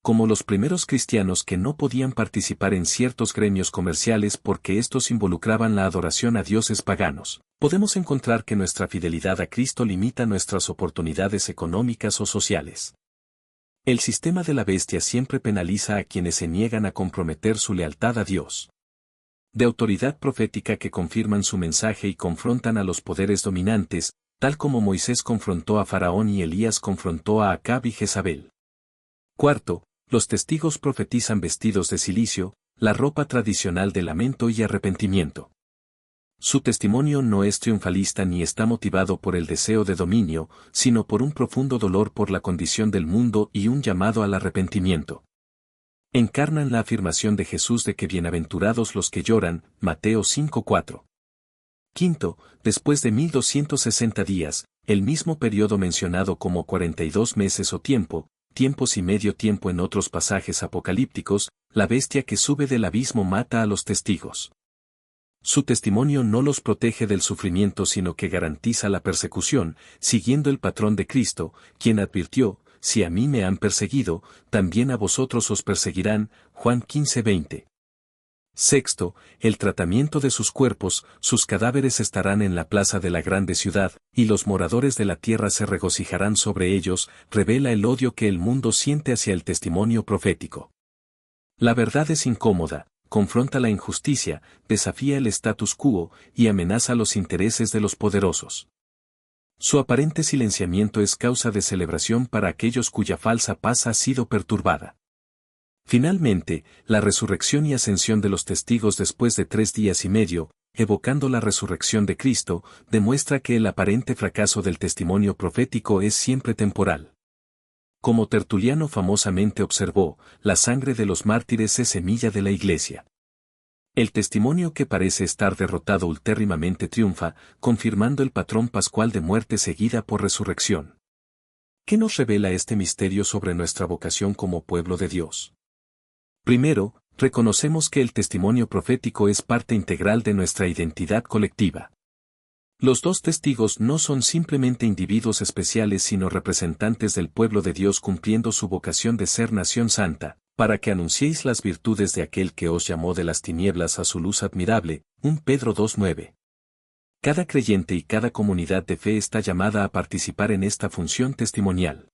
Como los primeros cristianos que no podían participar en ciertos gremios comerciales porque estos involucraban la adoración a dioses paganos, podemos encontrar que nuestra fidelidad a Cristo limita nuestras oportunidades económicas o sociales. El sistema de la bestia siempre penaliza a quienes se niegan a comprometer su lealtad a Dios. De autoridad profética que confirman su mensaje y confrontan a los poderes dominantes, tal como Moisés confrontó a Faraón y Elías confrontó a Acab y Jezabel. Cuarto, los testigos profetizan vestidos de cilicio, la ropa tradicional de lamento y arrepentimiento. Su testimonio no es triunfalista ni está motivado por el deseo de dominio, sino por un profundo dolor por la condición del mundo y un llamado al arrepentimiento. Encarnan la afirmación de Jesús de que bienaventurados los que lloran, Mateo 5:4. Quinto, después de 1260 días, el mismo periodo mencionado como 42 meses o tiempos y medio tiempo en otros pasajes apocalípticos, la bestia que sube del abismo mata a los testigos. Su testimonio no los protege del sufrimiento sino que garantiza la persecución, siguiendo el patrón de Cristo, quien advirtió, si a mí me han perseguido, también a vosotros os perseguirán, Juan 15:20. Sexto, el tratamiento de sus cuerpos, sus cadáveres estarán en la plaza de la grande ciudad, y los moradores de la tierra se regocijarán sobre ellos, revela el odio que el mundo siente hacia el testimonio profético. La verdad es incómoda, confronta la injusticia, desafía el status quo, y amenaza los intereses de los poderosos. Su aparente silenciamiento es causa de celebración para aquellos cuya falsa paz ha sido perturbada. Finalmente, la resurrección y ascensión de los testigos después de 3 días y medio, evocando la resurrección de Cristo, demuestra que el aparente fracaso del testimonio profético es siempre temporal. Como Tertuliano famosamente observó, la sangre de los mártires es semilla de la Iglesia. El testimonio que parece estar derrotado ultérrimamente triunfa, confirmando el patrón pascual de muerte seguida por resurrección. ¿Qué nos revela este misterio sobre nuestra vocación como pueblo de Dios? Primero, reconocemos que el testimonio profético es parte integral de nuestra identidad colectiva. Los 2 testigos no son simplemente individuos especiales sino representantes del pueblo de Dios cumpliendo su vocación de ser nación santa, para que anunciéis las virtudes de aquel que os llamó de las tinieblas a su luz admirable, 1 Pedro 2:9. Cada creyente y cada comunidad de fe está llamada a participar en esta función testimonial.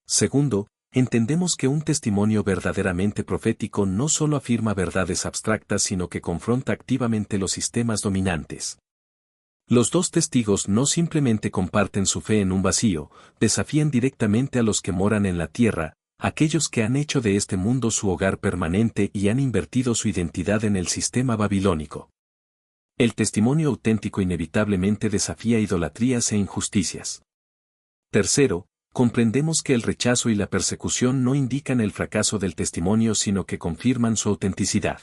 Segundo, entendemos que un testimonio verdaderamente profético no solo afirma verdades abstractas sino que confronta activamente los sistemas dominantes. Los 2 testigos no simplemente comparten su fe en un vacío, desafían directamente a los que moran en la tierra, aquellos que han hecho de este mundo su hogar permanente y han invertido su identidad en el sistema babilónico. El testimonio auténtico inevitablemente desafía idolatrías e injusticias. Tercero, comprendemos que el rechazo y la persecución no indican el fracaso del testimonio sino que confirman su autenticidad.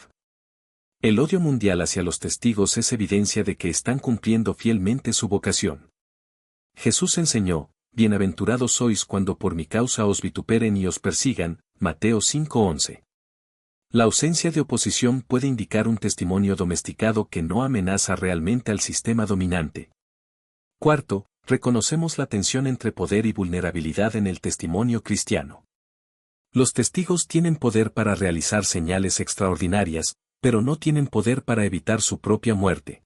El odio mundial hacia los testigos es evidencia de que están cumpliendo fielmente su vocación. Jesús enseñó, bienaventurados sois cuando por mi causa os vituperen y os persigan, Mateo 5:11. La ausencia de oposición puede indicar un testimonio domesticado que no amenaza realmente al sistema dominante. Cuarto, reconocemos la tensión entre poder y vulnerabilidad en el testimonio cristiano. Los testigos tienen poder para realizar señales extraordinarias, pero no tienen poder para evitar su propia muerte.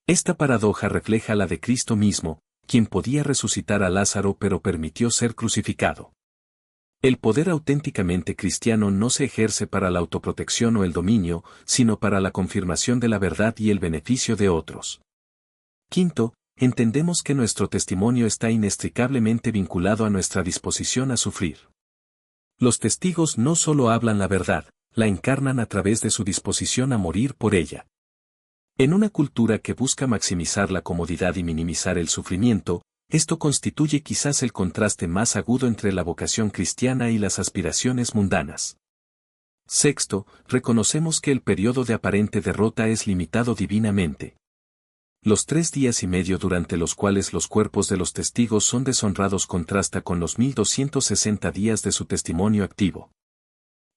Esta paradoja refleja la de Cristo mismo, quien podía resucitar a Lázaro pero permitió ser crucificado. El poder auténticamente cristiano no se ejerce para la autoprotección o el dominio, sino para la confirmación de la verdad y el beneficio de otros. Quinto, entendemos que nuestro testimonio está inextricablemente vinculado a nuestra disposición a sufrir. Los testigos no solo hablan la verdad, la encarnan a través de su disposición a morir por ella. En una cultura que busca maximizar la comodidad y minimizar el sufrimiento, esto constituye quizás el contraste más agudo entre la vocación cristiana y las aspiraciones mundanas. Sexto, reconocemos que el periodo de aparente derrota es limitado divinamente. Los 3 días y medio durante los cuales los cuerpos de los testigos son deshonrados contrasta con los 1260 días de su testimonio activo.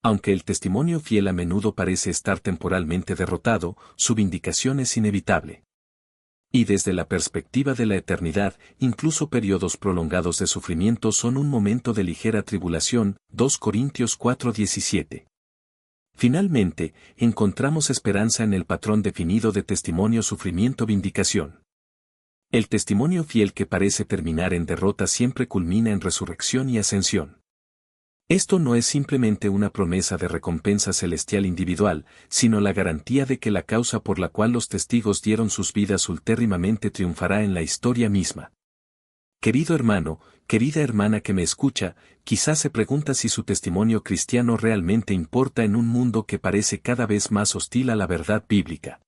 Aunque el testimonio fiel a menudo parece estar temporalmente derrotado, su vindicación es inevitable. Y desde la perspectiva de la eternidad, incluso periodos prolongados de sufrimiento son un momento de ligera tribulación, 2 Corintios 4:17. Finalmente, encontramos esperanza en el patrón definido de testimonio sufrimiento-vindicación. El testimonio fiel que parece terminar en derrota siempre culmina en resurrección y ascensión. Esto no es simplemente una promesa de recompensa celestial individual, sino la garantía de que la causa por la cual los testigos dieron sus vidas ultérrimamente triunfará en la historia misma. Querido hermano, querida hermana que me escucha, quizás se pregunta si su testimonio cristiano realmente importa en un mundo que parece cada vez más hostil a la verdad bíblica.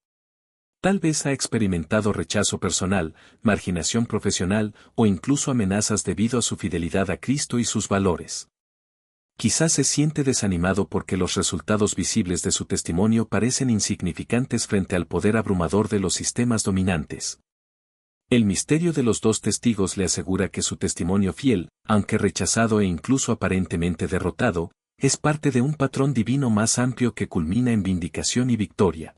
Tal vez ha experimentado rechazo personal, marginación profesional o incluso amenazas debido a su fidelidad a Cristo y sus valores. Quizás se siente desanimado porque los resultados visibles de su testimonio parecen insignificantes frente al poder abrumador de los sistemas dominantes. El misterio de los 2 testigos le asegura que su testimonio fiel, aunque rechazado e incluso aparentemente derrotado, es parte de un patrón divino más amplio que culmina en vindicación y victoria.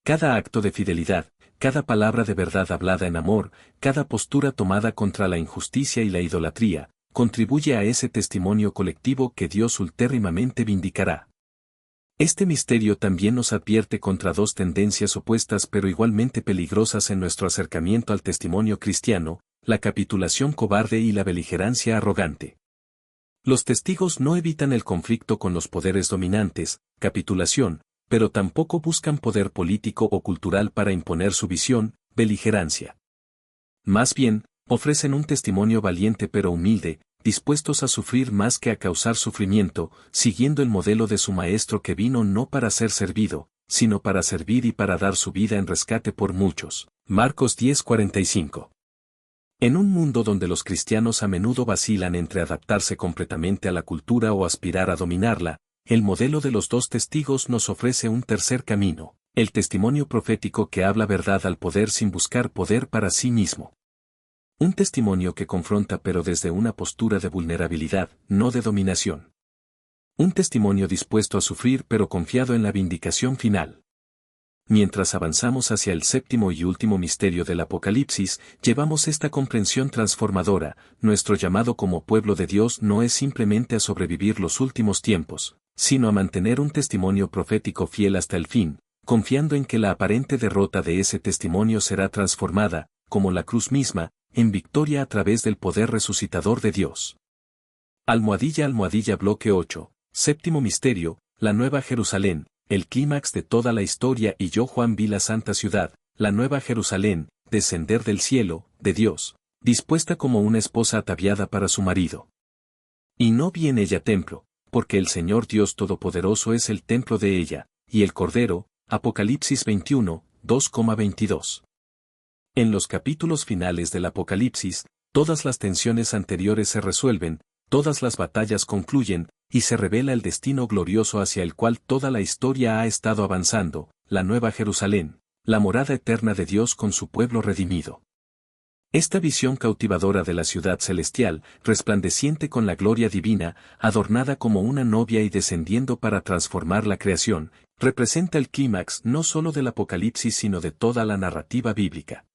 Cada acto de fidelidad, cada palabra de verdad hablada en amor, cada postura tomada contra la injusticia y la idolatría, contribuye a ese testimonio colectivo que Dios ultérrimamente vindicará. Este misterio también nos advierte contra 2 tendencias opuestas pero igualmente peligrosas en nuestro acercamiento al testimonio cristiano, la capitulación cobarde y la beligerancia arrogante. Los testigos no evitan el conflicto con los poderes dominantes, capitulación, pero tampoco buscan poder político o cultural para imponer su visión, beligerancia. Más bien, ofrecen un testimonio valiente pero humilde, dispuestos a sufrir más que a causar sufrimiento, siguiendo el modelo de su Maestro que vino no para ser servido, sino para servir y para dar su vida en rescate por muchos. Marcos 10:45. En un mundo donde los cristianos a menudo vacilan entre adaptarse completamente a la cultura o aspirar a dominarla, el modelo de los 2 testigos nos ofrece un tercer camino, el testimonio profético que habla verdad al poder sin buscar poder para sí mismo. Un testimonio que confronta pero desde una postura de vulnerabilidad, no de dominación. Un testimonio dispuesto a sufrir pero confiado en la vindicación final. Mientras avanzamos hacia el 7º y último misterio del Apocalipsis, llevamos esta comprensión transformadora, nuestro llamado como pueblo de Dios no es simplemente a sobrevivir los últimos tiempos, sino a mantener un testimonio profético fiel hasta el fin, confiando en que la aparente derrota de ese testimonio será transformada, como la cruz misma, en victoria a través del poder resucitador de Dios. Almohadilla bloque 8, 7º misterio, la Nueva Jerusalén, el clímax de toda la historia y yo Juan vi la santa ciudad, la Nueva Jerusalén, descender del cielo, de Dios, dispuesta como una esposa ataviada para su marido. Y no vi en ella templo, porque el Señor Dios Todopoderoso es el templo de ella, y el Cordero, Apocalipsis 21, 2,22. En los capítulos finales del Apocalipsis, todas las tensiones anteriores se resuelven, todas las batallas concluyen, y se revela el destino glorioso hacia el cual toda la historia ha estado avanzando, la Nueva Jerusalén, la morada eterna de Dios con su pueblo redimido. Esta visión cautivadora de la ciudad celestial, resplandeciente con la gloria divina, adornada como una novia y descendiendo para transformar la creación, representa el clímax no solo del Apocalipsis sino de toda la narrativa bíblica.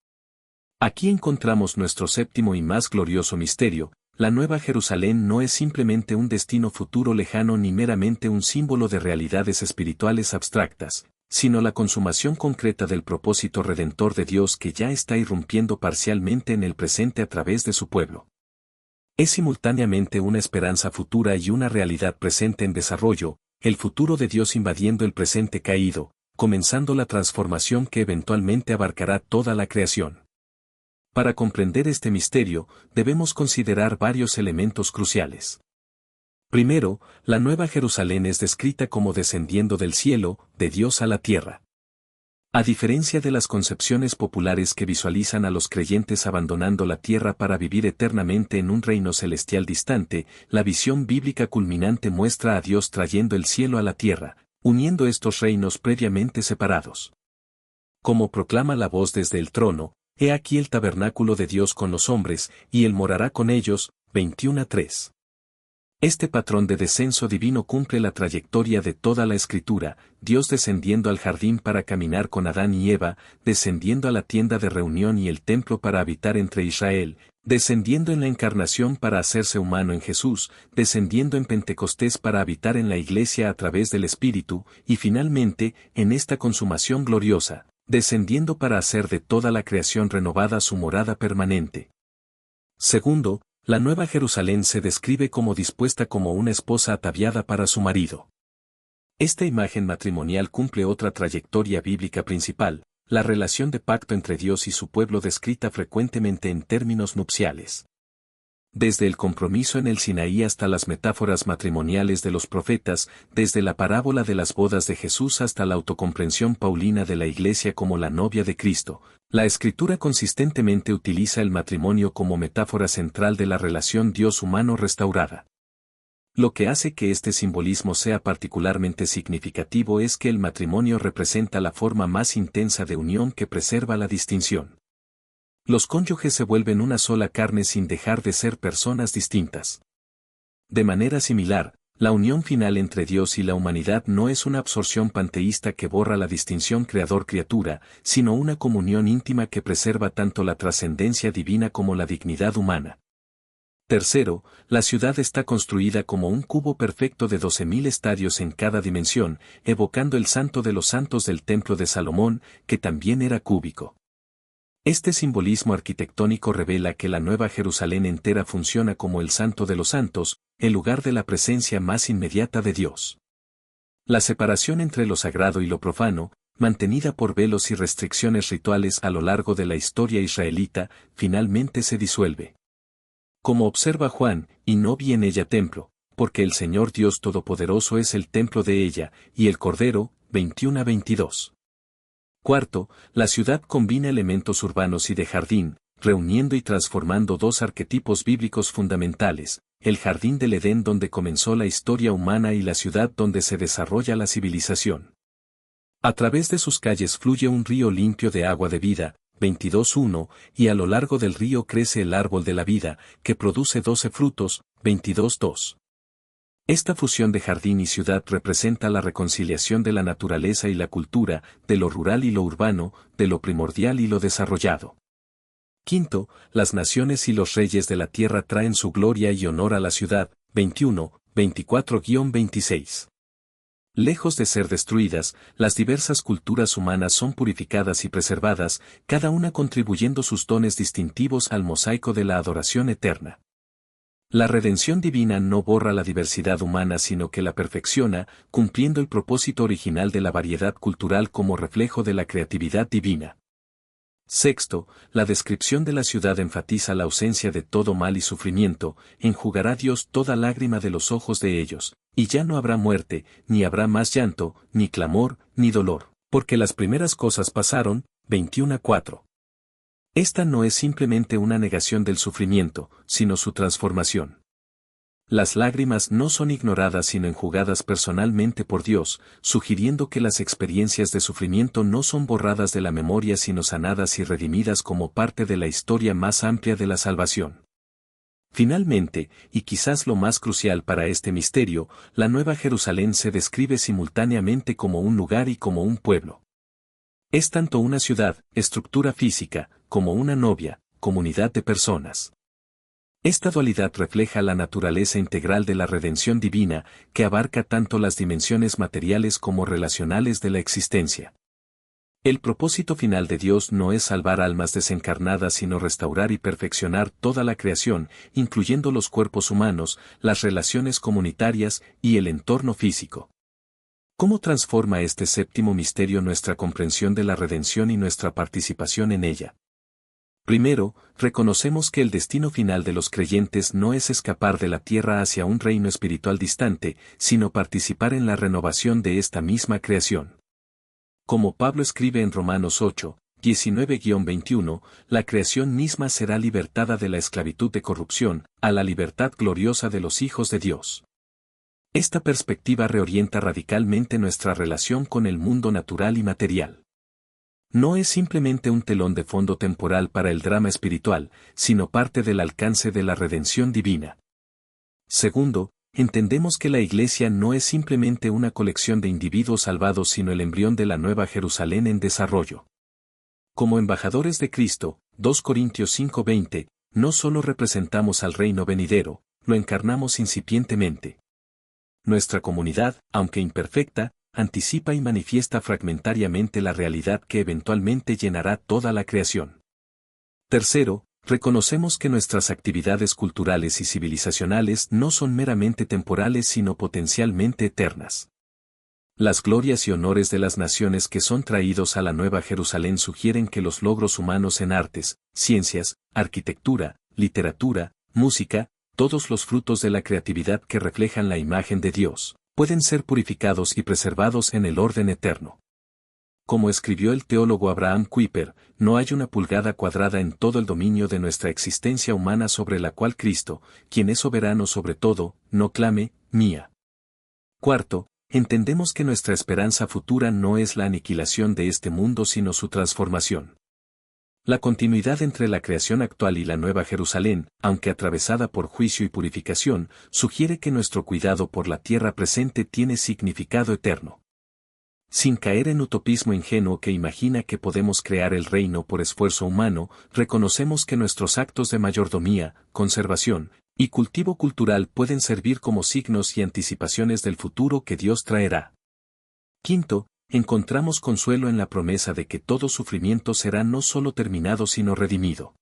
Aquí encontramos nuestro séptimo y más glorioso misterio. La Nueva Jerusalén no es simplemente un destino futuro lejano ni meramente un símbolo de realidades espirituales abstractas, sino la consumación concreta del propósito redentor de Dios que ya está irrumpiendo parcialmente en el presente a través de su pueblo. Es simultáneamente una esperanza futura y una realidad presente en desarrollo, el futuro de Dios invadiendo el presente caído, comenzando la transformación que eventualmente abarcará toda la creación. Para comprender este misterio, debemos considerar varios elementos cruciales. Primero, la Nueva Jerusalén es descrita como descendiendo del cielo, de Dios a la tierra. A diferencia de las concepciones populares que visualizan a los creyentes abandonando la tierra para vivir eternamente en un reino celestial distante, la visión bíblica culminante muestra a Dios trayendo el cielo a la tierra, uniendo estos reinos previamente separados. Como proclama la voz desde el trono, he aquí el tabernáculo de Dios con los hombres, y él morará con ellos, 21:3. Este patrón de descenso divino cumple la trayectoria de toda la Escritura, Dios descendiendo al jardín para caminar con Adán y Eva, descendiendo a la tienda de reunión y el templo para habitar entre Israel, descendiendo en la encarnación para hacerse humano en Jesús, descendiendo en Pentecostés para habitar en la Iglesia a través del Espíritu, y finalmente, en esta consumación gloriosa, descendiendo para hacer de toda la creación renovada su morada permanente. Segundo, la Nueva Jerusalén se describe como dispuesta como una esposa ataviada para su marido. Esta imagen matrimonial cumple otra trayectoria bíblica principal, la relación de pacto entre Dios y su pueblo descrita frecuentemente en términos nupciales. Desde el compromiso en el Sinaí hasta las metáforas matrimoniales de los profetas, desde la parábola de las bodas de Jesús hasta la autocomprensión paulina de la Iglesia como la novia de Cristo, la Escritura consistentemente utiliza el matrimonio como metáfora central de la relación Dios-humano restaurada. Lo que hace que este simbolismo sea particularmente significativo es que el matrimonio representa la forma más intensa de unión que preserva la distinción. Los cónyuges se vuelven una sola carne sin dejar de ser personas distintas. De manera similar, la unión final entre Dios y la humanidad no es una absorción panteísta que borra la distinción creador-criatura, sino una comunión íntima que preserva tanto la trascendencia divina como la dignidad humana. Tercero, la ciudad está construida como un cubo perfecto de 12.000 estadios en cada dimensión, evocando el santo de los santos del templo de Salomón, que también era cúbico. Este simbolismo arquitectónico revela que la Nueva Jerusalén entera funciona como el santo de los santos, el lugar de la presencia más inmediata de Dios. La separación entre lo sagrado y lo profano, mantenida por velos y restricciones rituales a lo largo de la historia israelita, finalmente se disuelve. Como observa Juan, y no vi en ella templo, porque el Señor Dios Todopoderoso es el templo de ella, y el Cordero, 21-22. Cuarto, la ciudad combina elementos urbanos y de jardín, reuniendo y transformando dos arquetipos bíblicos fundamentales, el jardín del Edén donde comenzó la historia humana y la ciudad donde se desarrolla la civilización. A través de sus calles fluye un río limpio de agua de vida, 22:1, y a lo largo del río crece el árbol de la vida, que produce 12 frutos, 22:2. Esta fusión de jardín y ciudad representa la reconciliación de la naturaleza y la cultura, de lo rural y lo urbano, de lo primordial y lo desarrollado. Quinto, las naciones y los reyes de la tierra traen su gloria y honor a la ciudad, 21, 24-26. Lejos de ser destruidas, las diversas culturas humanas son purificadas y preservadas, cada una contribuyendo sus dones distintivos al mosaico de la adoración eterna. La redención divina no borra la diversidad humana sino que la perfecciona, cumpliendo el propósito original de la variedad cultural como reflejo de la creatividad divina. Sexto, la descripción de la ciudad enfatiza la ausencia de todo mal y sufrimiento, enjugará Dios toda lágrima de los ojos de ellos, y ya no habrá muerte, ni habrá más llanto, ni clamor, ni dolor, porque las primeras cosas pasaron, 21:4. Esta no es simplemente una negación del sufrimiento, sino su transformación. Las lágrimas no son ignoradas sino enjugadas personalmente por Dios, sugiriendo que las experiencias de sufrimiento no son borradas de la memoria sino sanadas y redimidas como parte de la historia más amplia de la salvación. Finalmente, y quizás lo más crucial para este misterio, la Nueva Jerusalén se describe simultáneamente como un lugar y como un pueblo. Es tanto una ciudad, estructura física, como una novia, comunidad de personas. Esta dualidad refleja la naturaleza integral de la redención divina, que abarca tanto las dimensiones materiales como relacionales de la existencia. El propósito final de Dios no es salvar almas desencarnadas sino restaurar y perfeccionar toda la creación, incluyendo los cuerpos humanos, las relaciones comunitarias y el entorno físico. ¿Cómo transforma este séptimo misterio nuestra comprensión de la redención y nuestra participación en ella? Primero, reconocemos que el destino final de los creyentes no es escapar de la tierra hacia un reino espiritual distante, sino participar en la renovación de esta misma creación. Como Pablo escribe en Romanos 8, 19-21, la creación misma será libertada de la esclavitud de corrupción, a la libertad gloriosa de los hijos de Dios. Esta perspectiva reorienta radicalmente nuestra relación con el mundo natural y material. No es simplemente un telón de fondo temporal para el drama espiritual, sino parte del alcance de la redención divina. Segundo, entendemos que la Iglesia no es simplemente una colección de individuos salvados sino el embrión de la Nueva Jerusalén en desarrollo. Como embajadores de Cristo, 2 Corintios 5:20, no solo representamos al reino venidero, lo encarnamos incipientemente. Nuestra comunidad, aunque imperfecta, anticipa y manifiesta fragmentariamente la realidad que eventualmente llenará toda la creación. Tercero, reconocemos que nuestras actividades culturales y civilizacionales no son meramente temporales sino potencialmente eternas. Las glorias y honores de las naciones que son traídos a la Nueva Jerusalén sugieren que los logros humanos en artes, ciencias, arquitectura, literatura, música, todos los frutos de la creatividad que reflejan la imagen de Dios, pueden ser purificados y preservados en el orden eterno. Como escribió el teólogo Abraham Kuyper, no hay una pulgada cuadrada en todo el dominio de nuestra existencia humana sobre la cual Cristo, quien es soberano sobre todo, no clame, mía. Cuarto, entendemos que nuestra esperanza futura no es la aniquilación de este mundo sino su transformación. La continuidad entre la creación actual y la Nueva Jerusalén, aunque atravesada por juicio y purificación, sugiere que nuestro cuidado por la tierra presente tiene significado eterno. Sin caer en utopismo ingenuo que imagina que podemos crear el reino por esfuerzo humano, reconocemos que nuestros actos de mayordomía, conservación y cultivo cultural pueden servir como signos y anticipaciones del futuro que Dios traerá. Quinto, encontramos consuelo en la promesa de que todo sufrimiento será no solo terminado sino redimido.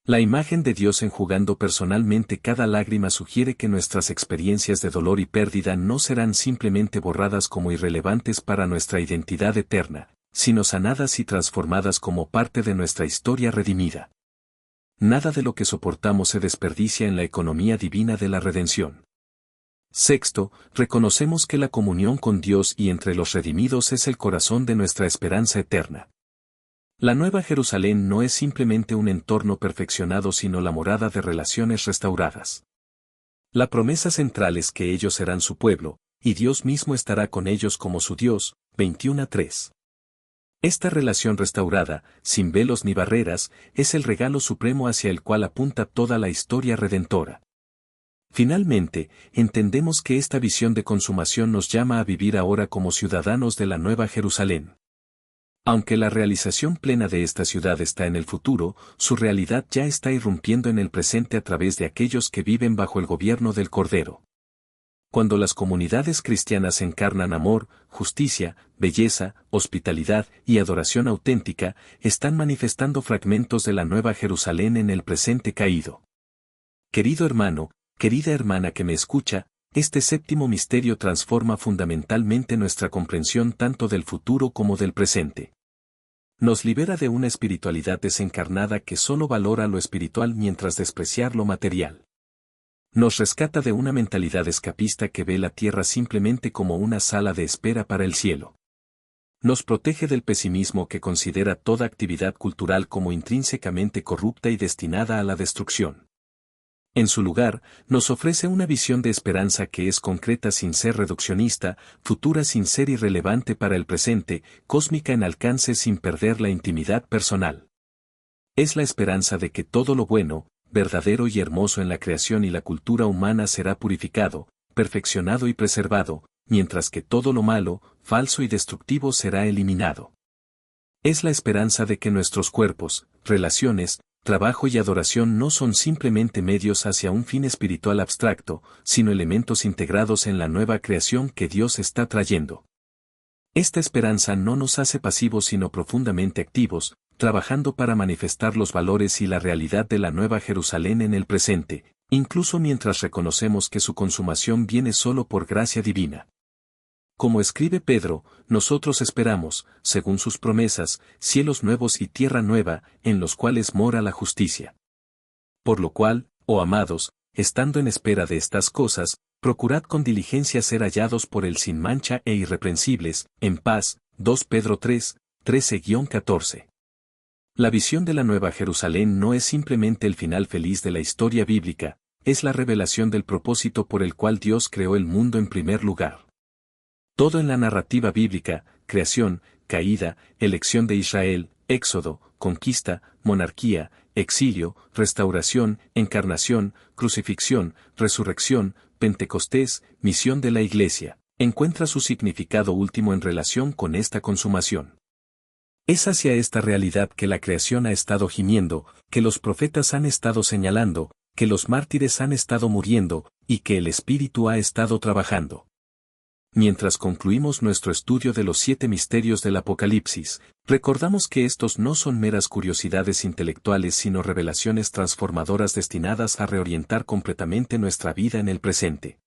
La imagen de Dios enjugando personalmente cada lágrima sugiere que nuestras experiencias de dolor y pérdida no serán simplemente borradas como irrelevantes para nuestra identidad eterna, sino sanadas y transformadas como parte de nuestra historia redimida. Nada de lo que soportamos se desperdicia en la economía divina de la redención. Sexto, reconocemos que la comunión con Dios y entre los redimidos es el corazón de nuestra esperanza eterna. La Nueva Jerusalén no es simplemente un entorno perfeccionado sino la morada de relaciones restauradas. La promesa central es que ellos serán su pueblo, y Dios mismo estará con ellos como su Dios, 21:3. Esta relación restaurada, sin velos ni barreras, es el regalo supremo hacia el cual apunta toda la historia redentora. Finalmente, entendemos que esta visión de consumación nos llama a vivir ahora como ciudadanos de la Nueva Jerusalén. Aunque la realización plena de esta ciudad está en el futuro, su realidad ya está irrumpiendo en el presente a través de aquellos que viven bajo el gobierno del Cordero. Cuando las comunidades cristianas encarnan amor, justicia, belleza, hospitalidad y adoración auténtica, están manifestando fragmentos de la Nueva Jerusalén en el presente caído. Querido hermano, querida hermana que me escucha, este séptimo misterio transforma fundamentalmente nuestra comprensión tanto del futuro como del presente. Nos libera de una espiritualidad desencarnada que solo valora lo espiritual mientras despreciar lo material. Nos rescata de una mentalidad escapista que ve la tierra simplemente como una sala de espera para el cielo. Nos protege del pesimismo que considera toda actividad cultural como intrínsecamente corrupta y destinada a la destrucción. En su lugar, nos ofrece una visión de esperanza que es concreta sin ser reduccionista, futura sin ser irrelevante para el presente, cósmica en alcance sin perder la intimidad personal. Es la esperanza de que todo lo bueno, verdadero y hermoso en la creación y la cultura humana será purificado, perfeccionado y preservado, mientras que todo lo malo, falso y destructivo será eliminado. Es la esperanza de que nuestros cuerpos, relaciones, trabajo y adoración no son simplemente medios hacia un fin espiritual abstracto, sino elementos integrados en la nueva creación que Dios está trayendo. Esta esperanza no nos hace pasivos sino profundamente activos, trabajando para manifestar los valores y la realidad de la Nueva Jerusalén en el presente, incluso mientras reconocemos que su consumación viene solo por gracia divina. Como escribe Pedro, nosotros esperamos, según sus promesas, cielos nuevos y tierra nueva, en los cuales mora la justicia. Por lo cual, oh amados, estando en espera de estas cosas, procurad con diligencia ser hallados por él sin mancha e irreprensibles, en paz. 2 Pedro 3, 13-14. La visión de la Nueva Jerusalén no es simplemente el final feliz de la historia bíblica, es la revelación del propósito por el cual Dios creó el mundo en primer lugar. Todo en la narrativa bíblica, creación, caída, elección de Israel, éxodo, conquista, monarquía, exilio, restauración, encarnación, crucifixión, resurrección, Pentecostés, misión de la Iglesia, encuentra su significado último en relación con esta consumación. Es hacia esta realidad que la creación ha estado gimiendo, que los profetas han estado señalando, que los mártires han estado muriendo, y que el Espíritu ha estado trabajando. Mientras concluimos nuestro estudio de los 7 misterios del Apocalipsis, recordamos que estos no son meras curiosidades intelectuales sino revelaciones transformadoras destinadas a reorientar completamente nuestra vida en el presente.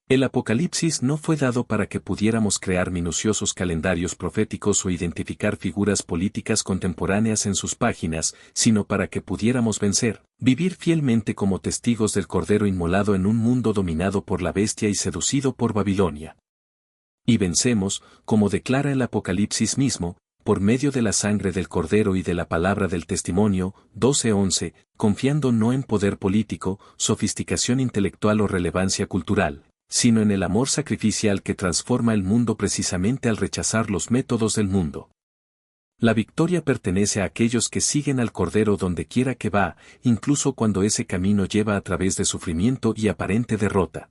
El Apocalipsis no fue dado para que pudiéramos crear minuciosos calendarios proféticos o identificar figuras políticas contemporáneas en sus páginas, sino para que pudiéramos vencer, vivir fielmente como testigos del Cordero inmolado en un mundo dominado por la bestia y seducido por Babilonia. Y vencemos, como declara el Apocalipsis mismo, por medio de la sangre del Cordero y de la palabra del testimonio, 12:11, confiando no en poder político, sofisticación intelectual o relevancia cultural, sino en el amor sacrificial que transforma el mundo precisamente al rechazar los métodos del mundo. La victoria pertenece a aquellos que siguen al Cordero donde quiera que va, incluso cuando ese camino lleva a través de sufrimiento y aparente derrota.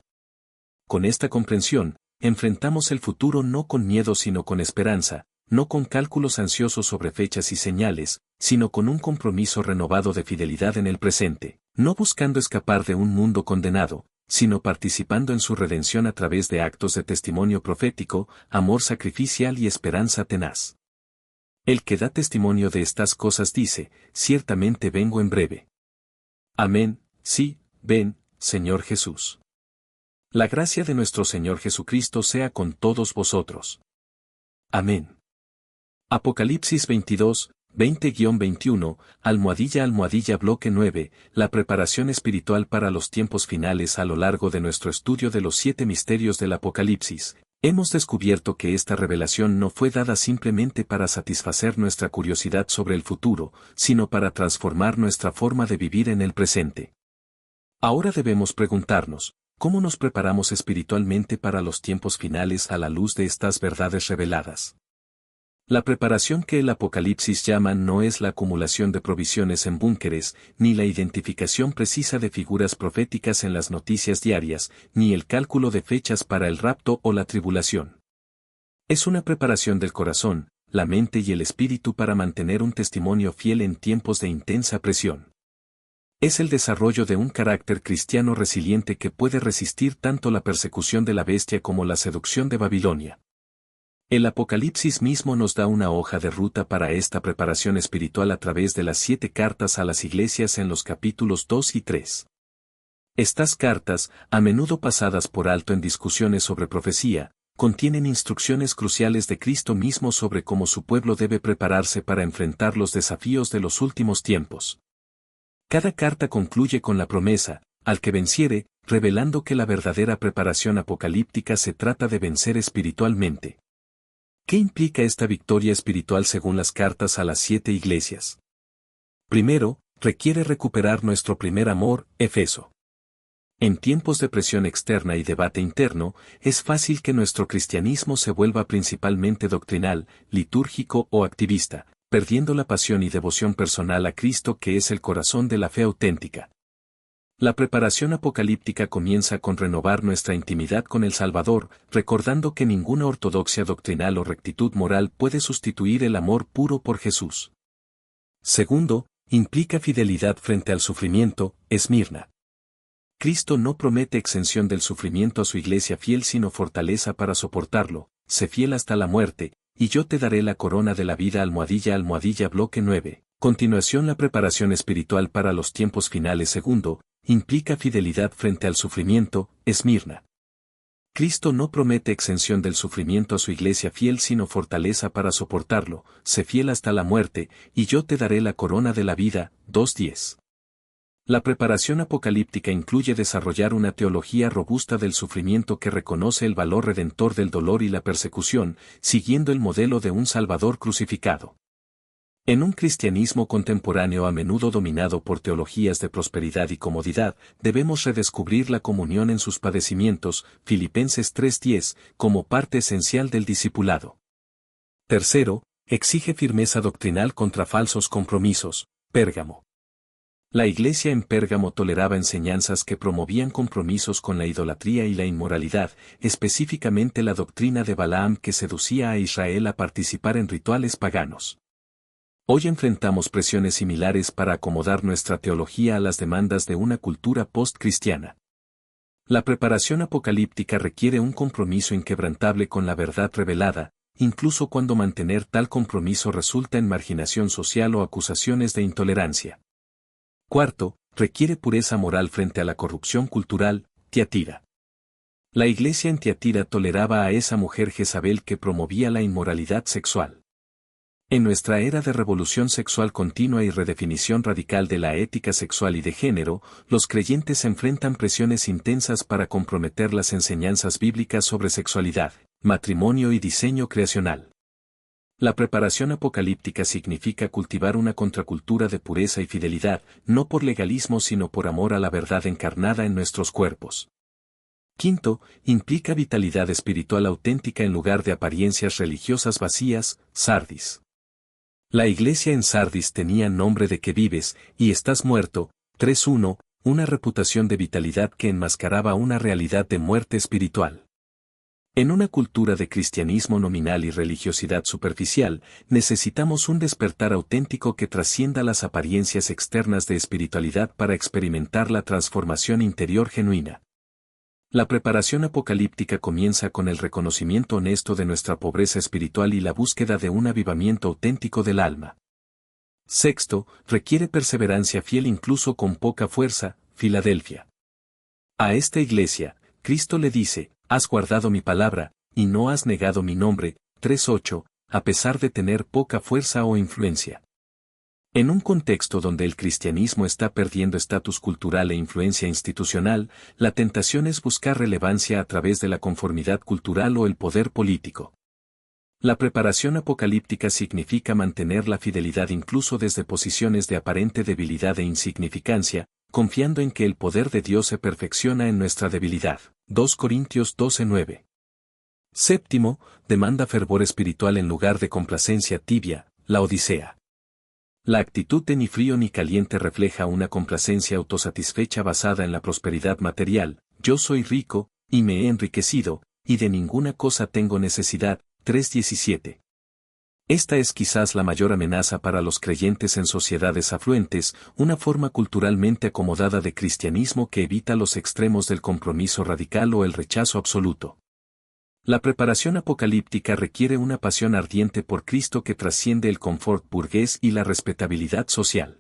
Con esta comprensión, enfrentamos el futuro no con miedo sino con esperanza, no con cálculos ansiosos sobre fechas y señales, sino con un compromiso renovado de fidelidad en el presente, no buscando escapar de un mundo condenado, sino participando en su redención a través de actos de testimonio profético, amor sacrificial y esperanza tenaz. El que da testimonio de estas cosas dice, ciertamente vengo en breve. Amén, sí, ven, Señor Jesús. La gracia de nuestro Señor Jesucristo sea con todos vosotros. Amén. Apocalipsis 22, 20-21, almohadilla bloque 9, la preparación espiritual para los tiempos finales. A lo largo de nuestro estudio de los 7 misterios del Apocalipsis, hemos descubierto que esta revelación no fue dada simplemente para satisfacer nuestra curiosidad sobre el futuro, sino para transformar nuestra forma de vivir en el presente. Ahora debemos preguntarnos, ¿cómo nos preparamos espiritualmente para los tiempos finales a la luz de estas verdades reveladas? La preparación que el Apocalipsis llama no es la acumulación de provisiones en búnkeres, ni la identificación precisa de figuras proféticas en las noticias diarias, ni el cálculo de fechas para el rapto o la tribulación. Es una preparación del corazón, la mente y el espíritu para mantener un testimonio fiel en tiempos de intensa presión. Es el desarrollo de un carácter cristiano resiliente que puede resistir tanto la persecución de la bestia como la seducción de Babilonia. El Apocalipsis mismo nos da una hoja de ruta para esta preparación espiritual a través de las 7 cartas a las iglesias en los capítulos 2 y 3. Estas cartas, a menudo pasadas por alto en discusiones sobre profecía, contienen instrucciones cruciales de Cristo mismo sobre cómo su pueblo debe prepararse para enfrentar los desafíos de los últimos tiempos. Cada carta concluye con la promesa, al que venciere, revelando que la verdadera preparación apocalíptica se trata de vencer espiritualmente. ¿Qué implica esta victoria espiritual según las cartas a las 7 iglesias? Primero, requiere recuperar nuestro primer amor, Efeso. En tiempos de presión externa y debate interno, es fácil que nuestro cristianismo se vuelva principalmente doctrinal, litúrgico o activista, perdiendo la pasión y devoción personal a Cristo que es el corazón de la fe auténtica. La preparación apocalíptica comienza con renovar nuestra intimidad con el Salvador, recordando que ninguna ortodoxia doctrinal o rectitud moral puede sustituir el amor puro por Jesús. Segundo, implica fidelidad frente al sufrimiento, Esmirna. Cristo no promete exención del sufrimiento a su iglesia fiel sino fortaleza para soportarlo, sé fiel hasta la muerte, y yo te daré la corona de la vida almohadilla bloque 9. Continuación la preparación espiritual para los tiempos finales segundo, implica fidelidad frente al sufrimiento, Esmirna. Cristo no promete exención del sufrimiento a su iglesia fiel sino fortaleza para soportarlo, sé fiel hasta la muerte, y yo te daré la corona de la vida, 2:10. La preparación apocalíptica incluye desarrollar una teología robusta del sufrimiento que reconoce el valor redentor del dolor y la persecución, siguiendo el modelo de un Salvador crucificado. En un cristianismo contemporáneo a menudo dominado por teologías de prosperidad y comodidad, debemos redescubrir la comunión en sus padecimientos, Filipenses 3:10, como parte esencial del discipulado. Tercero, exige firmeza doctrinal contra falsos compromisos, Pérgamo. La iglesia en Pérgamo toleraba enseñanzas que promovían compromisos con la idolatría y la inmoralidad, específicamente la doctrina de Balaam que seducía a Israel a participar en rituales paganos. Hoy enfrentamos presiones similares para acomodar nuestra teología a las demandas de una cultura post-cristiana. La preparación apocalíptica requiere un compromiso inquebrantable con la verdad revelada, incluso cuando mantener tal compromiso resulta en marginación social o acusaciones de intolerancia. Cuarto, requiere pureza moral frente a la corrupción cultural, Tiatira. La iglesia en Tiatira toleraba a esa mujer Jezabel que promovía la inmoralidad sexual. En nuestra era de revolución sexual continua y redefinición radical de la ética sexual y de género, los creyentes enfrentan presiones intensas para comprometer las enseñanzas bíblicas sobre sexualidad, matrimonio y diseño creacional. La preparación apocalíptica significa cultivar una contracultura de pureza y fidelidad, no por legalismo sino por amor a la verdad encarnada en nuestros cuerpos. Quinto, implica vitalidad espiritual auténtica en lugar de apariencias religiosas vacías, Sardis. La iglesia en Sardis tenía nombre de que vives, y estás muerto, 3:1, una reputación de vitalidad que enmascaraba una realidad de muerte espiritual. En una cultura de cristianismo nominal y religiosidad superficial, necesitamos un despertar auténtico que trascienda las apariencias externas de espiritualidad para experimentar la transformación interior genuina. La preparación apocalíptica comienza con el reconocimiento honesto de nuestra pobreza espiritual y la búsqueda de un avivamiento auténtico del alma. Sexto, requiere perseverancia fiel incluso con poca fuerza, Filadelfia. A esta iglesia, Cristo le dice, has guardado mi palabra, y no has negado mi nombre, 3:8, a pesar de tener poca fuerza o influencia. En un contexto donde el cristianismo está perdiendo estatus cultural e influencia institucional, la tentación es buscar relevancia a través de la conformidad cultural o el poder político. La preparación apocalíptica significa mantener la fidelidad incluso desde posiciones de aparente debilidad e insignificancia, confiando en que el poder de Dios se perfecciona en nuestra debilidad. 2 Corintios 12:9. Séptimo, demanda fervor espiritual en lugar de complacencia tibia, la Odisea. La actitud de ni frío ni caliente refleja una complacencia autosatisfecha basada en la prosperidad material, yo soy rico, y me he enriquecido, y de ninguna cosa tengo necesidad, 3:17. Esta es quizás la mayor amenaza para los creyentes en sociedades afluentes, una forma culturalmente acomodada de cristianismo que evita los extremos del compromiso radical o el rechazo absoluto. La preparación apocalíptica requiere una pasión ardiente por Cristo que trasciende el confort burgués y la respetabilidad social.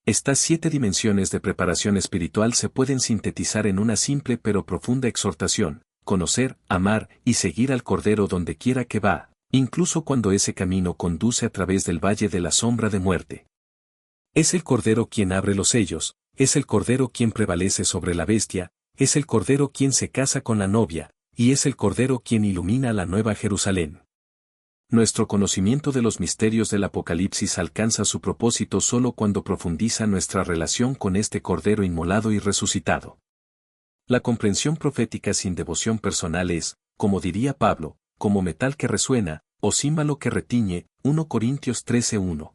Estas 7 dimensiones de preparación espiritual se pueden sintetizar en una simple pero profunda exhortación: conocer, amar y seguir al Cordero donde quiera que va, incluso cuando ese camino conduce a través del valle de la sombra de muerte. Es el Cordero quien abre los sellos, es el Cordero quien prevalece sobre la bestia, es el Cordero quien se casa con la novia, y es el Cordero quien ilumina la nueva Jerusalén. Nuestro conocimiento de los misterios del Apocalipsis alcanza su propósito solo cuando profundiza nuestra relación con este Cordero inmolado y resucitado. La comprensión profética sin devoción personal es, como diría Pablo, como metal que resuena, o címbalo que retiñe, 1 Corintios 13:1.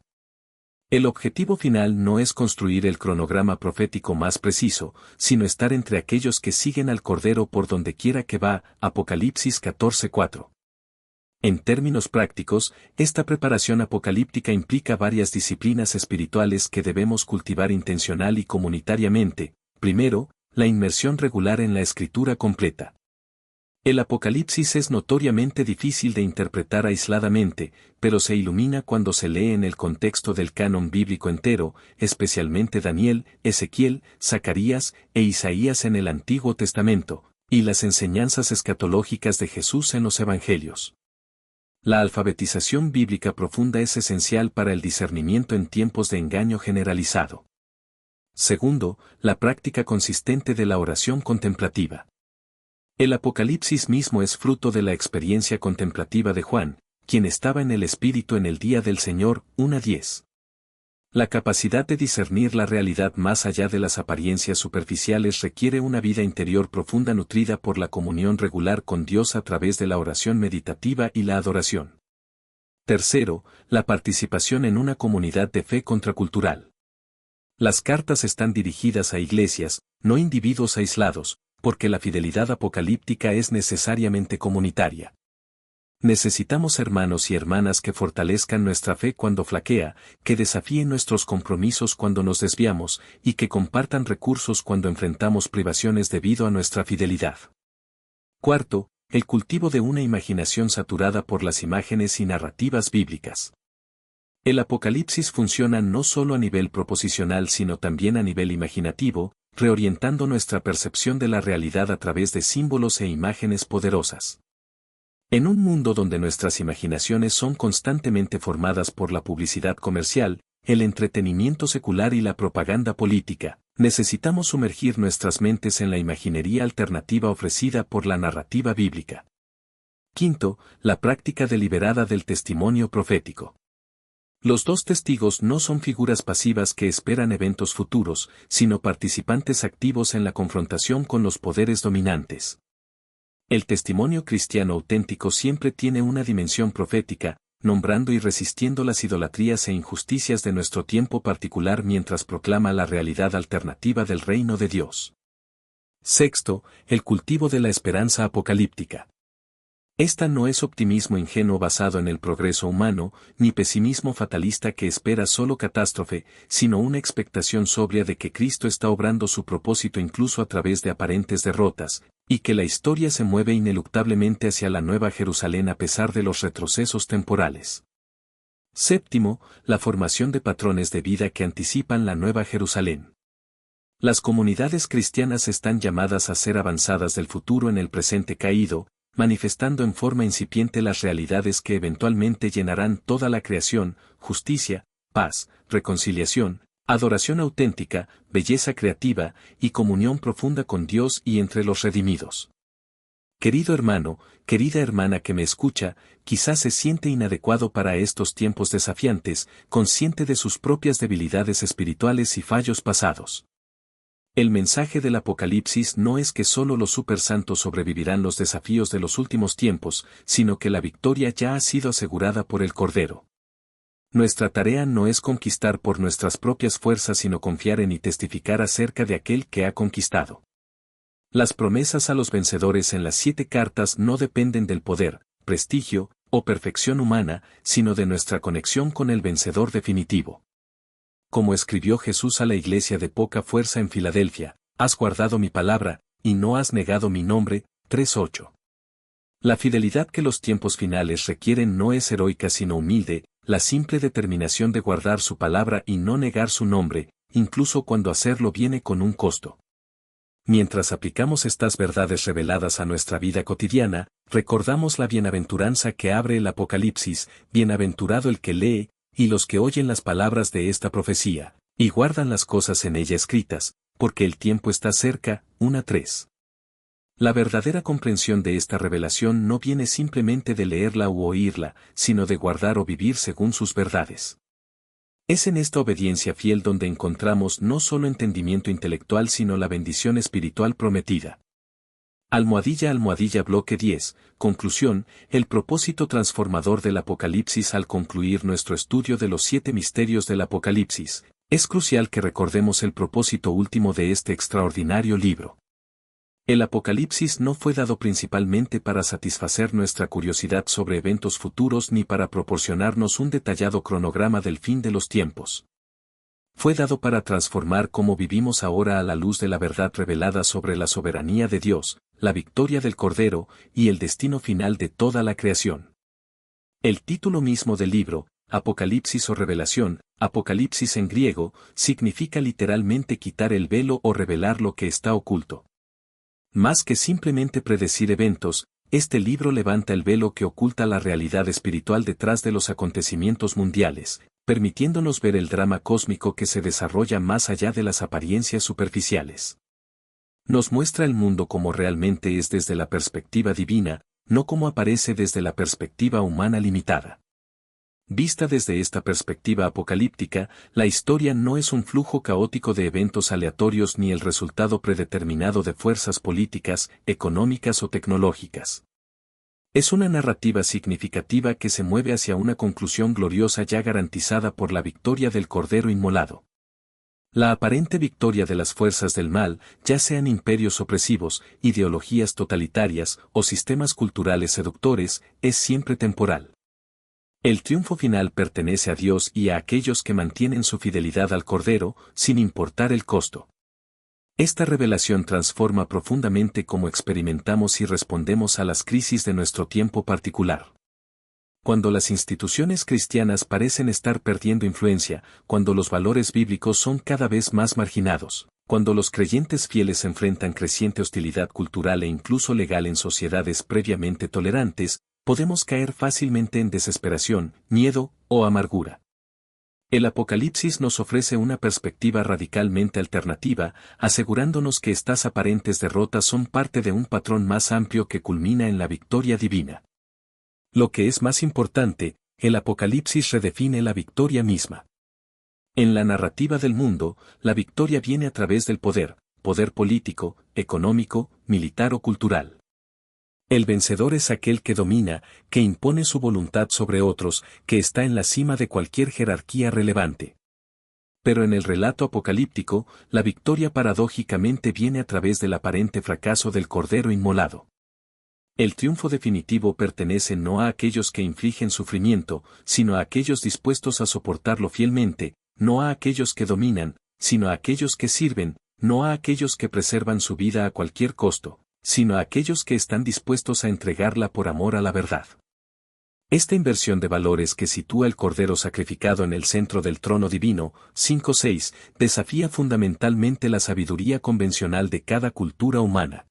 El objetivo final no es construir el cronograma profético más preciso, sino estar entre aquellos que siguen al Cordero por donde quiera que va, Apocalipsis 14:4. En términos prácticos, esta preparación apocalíptica implica varias disciplinas espirituales que debemos cultivar intencional y comunitariamente. Primero, la inmersión regular en la escritura completa. El Apocalipsis es notoriamente difícil de interpretar aisladamente, pero se ilumina cuando se lee en el contexto del canon bíblico entero, especialmente Daniel, Ezequiel, Zacarías e Isaías en el Antiguo Testamento, y las enseñanzas escatológicas de Jesús en los Evangelios. La alfabetización bíblica profunda es esencial para el discernimiento en tiempos de engaño generalizado. Segundo, la práctica consistente de la oración contemplativa. El Apocalipsis mismo es fruto de la experiencia contemplativa de Juan, quien estaba en el Espíritu en el día del Señor, 1:10. La capacidad de discernir la realidad más allá de las apariencias superficiales requiere una vida interior profunda nutrida por la comunión regular con Dios a través de la oración meditativa y la adoración. Tercero, la participación en una comunidad de fe contracultural. Las cartas están dirigidas a iglesias, no individuos aislados, porque la fidelidad apocalíptica es necesariamente comunitaria. Necesitamos hermanos y hermanas que fortalezcan nuestra fe cuando flaquea, que desafíen nuestros compromisos cuando nos desviamos, y que compartan recursos cuando enfrentamos privaciones debido a nuestra fidelidad. Cuarto, el cultivo de una imaginación saturada por las imágenes y narrativas bíblicas. El Apocalipsis funciona no solo a nivel proposicional sino también a nivel imaginativo, reorientando nuestra percepción de la realidad a través de símbolos e imágenes poderosas. En un mundo donde nuestras imaginaciones son constantemente formadas por la publicidad comercial, el entretenimiento secular y la propaganda política, necesitamos sumergir nuestras mentes en la imaginería alternativa ofrecida por la narrativa bíblica. Quinto, la práctica deliberada del testimonio profético. Los dos testigos no son figuras pasivas que esperan eventos futuros, sino participantes activos en la confrontación con los poderes dominantes. El testimonio cristiano auténtico siempre tiene una dimensión profética, nombrando y resistiendo las idolatrías e injusticias de nuestro tiempo particular mientras proclama la realidad alternativa del reino de Dios. Sexto, el cultivo de la esperanza apocalíptica. Esta no es optimismo ingenuo basado en el progreso humano, ni pesimismo fatalista que espera solo catástrofe, sino una expectación sobria de que Cristo está obrando su propósito incluso a través de aparentes derrotas, y que la historia se mueve ineluctablemente hacia la Nueva Jerusalén a pesar de los retrocesos temporales. Séptimo, la formación de patrones de vida que anticipan la Nueva Jerusalén. Las comunidades cristianas están llamadas a ser avanzadas del futuro en el presente caído, manifestando en forma incipiente las realidades que eventualmente llenarán toda la creación: justicia, paz, reconciliación, adoración auténtica, belleza creativa, y comunión profunda con Dios y entre los redimidos. Querido hermano, querida hermana que me escucha, quizás se siente inadecuado para estos tiempos desafiantes, consciente de sus propias debilidades espirituales y fallos pasados. El mensaje del Apocalipsis no es que solo los supersantos sobrevivirán los desafíos de los últimos tiempos, sino que la victoria ya ha sido asegurada por el Cordero. Nuestra tarea no es conquistar por nuestras propias fuerzas sino confiar en y testificar acerca de aquel que ha conquistado. Las promesas a los vencedores en las 7 cartas no dependen del poder, prestigio o perfección humana, sino de nuestra conexión con el vencedor definitivo. Como escribió Jesús a la iglesia de poca fuerza en Filadelfia, has guardado mi palabra, y no has negado mi nombre, 3:8. La fidelidad que los tiempos finales requieren no es heroica sino humilde, la simple determinación de guardar su palabra y no negar su nombre, incluso cuando hacerlo viene con un costo. Mientras aplicamos estas verdades reveladas a nuestra vida cotidiana, recordamos la bienaventuranza que abre el Apocalipsis: bienaventurado el que lee, y los que oyen las palabras de esta profecía, y guardan las cosas en ella escritas, porque el tiempo está cerca. 1:3. La verdadera comprensión de esta revelación no viene simplemente de leerla u oírla, sino de guardar o vivir según sus verdades. Es en esta obediencia fiel donde encontramos no solo entendimiento intelectual sino la bendición espiritual prometida. Bloque 10. Conclusión, el propósito transformador del Apocalipsis. Al concluir nuestro estudio de los 7 misterios del Apocalipsis, es crucial que recordemos el propósito último de este extraordinario libro. El Apocalipsis no fue dado principalmente para satisfacer nuestra curiosidad sobre eventos futuros ni para proporcionarnos un detallado cronograma del fin de los tiempos. Fue dado para transformar cómo vivimos ahora a la luz de la verdad revelada sobre la soberanía de Dios, la victoria del Cordero y el destino final de toda la creación. El título mismo del libro, Apocalipsis o Revelación, Apocalipsis en griego, significa literalmente quitar el velo o revelar lo que está oculto. Más que simplemente predecir eventos, este libro levanta el velo que oculta la realidad espiritual detrás de los acontecimientos mundiales, permitiéndonos ver el drama cósmico que se desarrolla más allá de las apariencias superficiales. Nos muestra el mundo como realmente es desde la perspectiva divina, no como aparece desde la perspectiva humana limitada. Vista desde esta perspectiva apocalíptica, la historia no es un flujo caótico de eventos aleatorios ni el resultado predeterminado de fuerzas políticas, económicas o tecnológicas. Es una narrativa significativa que se mueve hacia una conclusión gloriosa ya garantizada por la victoria del Cordero Inmolado. La aparente victoria de las fuerzas del mal, ya sean imperios opresivos, ideologías totalitarias o sistemas culturales seductores, es siempre temporal. El triunfo final pertenece a Dios y a aquellos que mantienen su fidelidad al Cordero, sin importar el costo. Esta revelación transforma profundamente cómo experimentamos y respondemos a las crisis de nuestro tiempo particular. Cuando las instituciones cristianas parecen estar perdiendo influencia, cuando los valores bíblicos son cada vez más marginados, cuando los creyentes fieles enfrentan creciente hostilidad cultural e incluso legal en sociedades previamente tolerantes, podemos caer fácilmente en desesperación, miedo o amargura. El Apocalipsis nos ofrece una perspectiva radicalmente alternativa, asegurándonos que estas aparentes derrotas son parte de un patrón más amplio que culmina en la victoria divina. Lo que es más importante, el Apocalipsis redefine la victoria misma. En la narrativa del mundo, la victoria viene a través del poder político, económico, militar o cultural. El vencedor es aquel que domina, que impone su voluntad sobre otros, que está en la cima de cualquier jerarquía relevante. Pero en el relato apocalíptico, la victoria paradójicamente viene a través del aparente fracaso del Cordero Inmolado. El triunfo definitivo pertenece no a aquellos que infligen sufrimiento, sino a aquellos dispuestos a soportarlo fielmente, no a aquellos que dominan, sino a aquellos que sirven, no a aquellos que preservan su vida a cualquier costo, sino a aquellos que están dispuestos a entregarla por amor a la verdad. Esta inversión de valores que sitúa el Cordero sacrificado en el centro del trono divino, 5:6, desafía fundamentalmente la sabiduría convencional de cada cultura humana.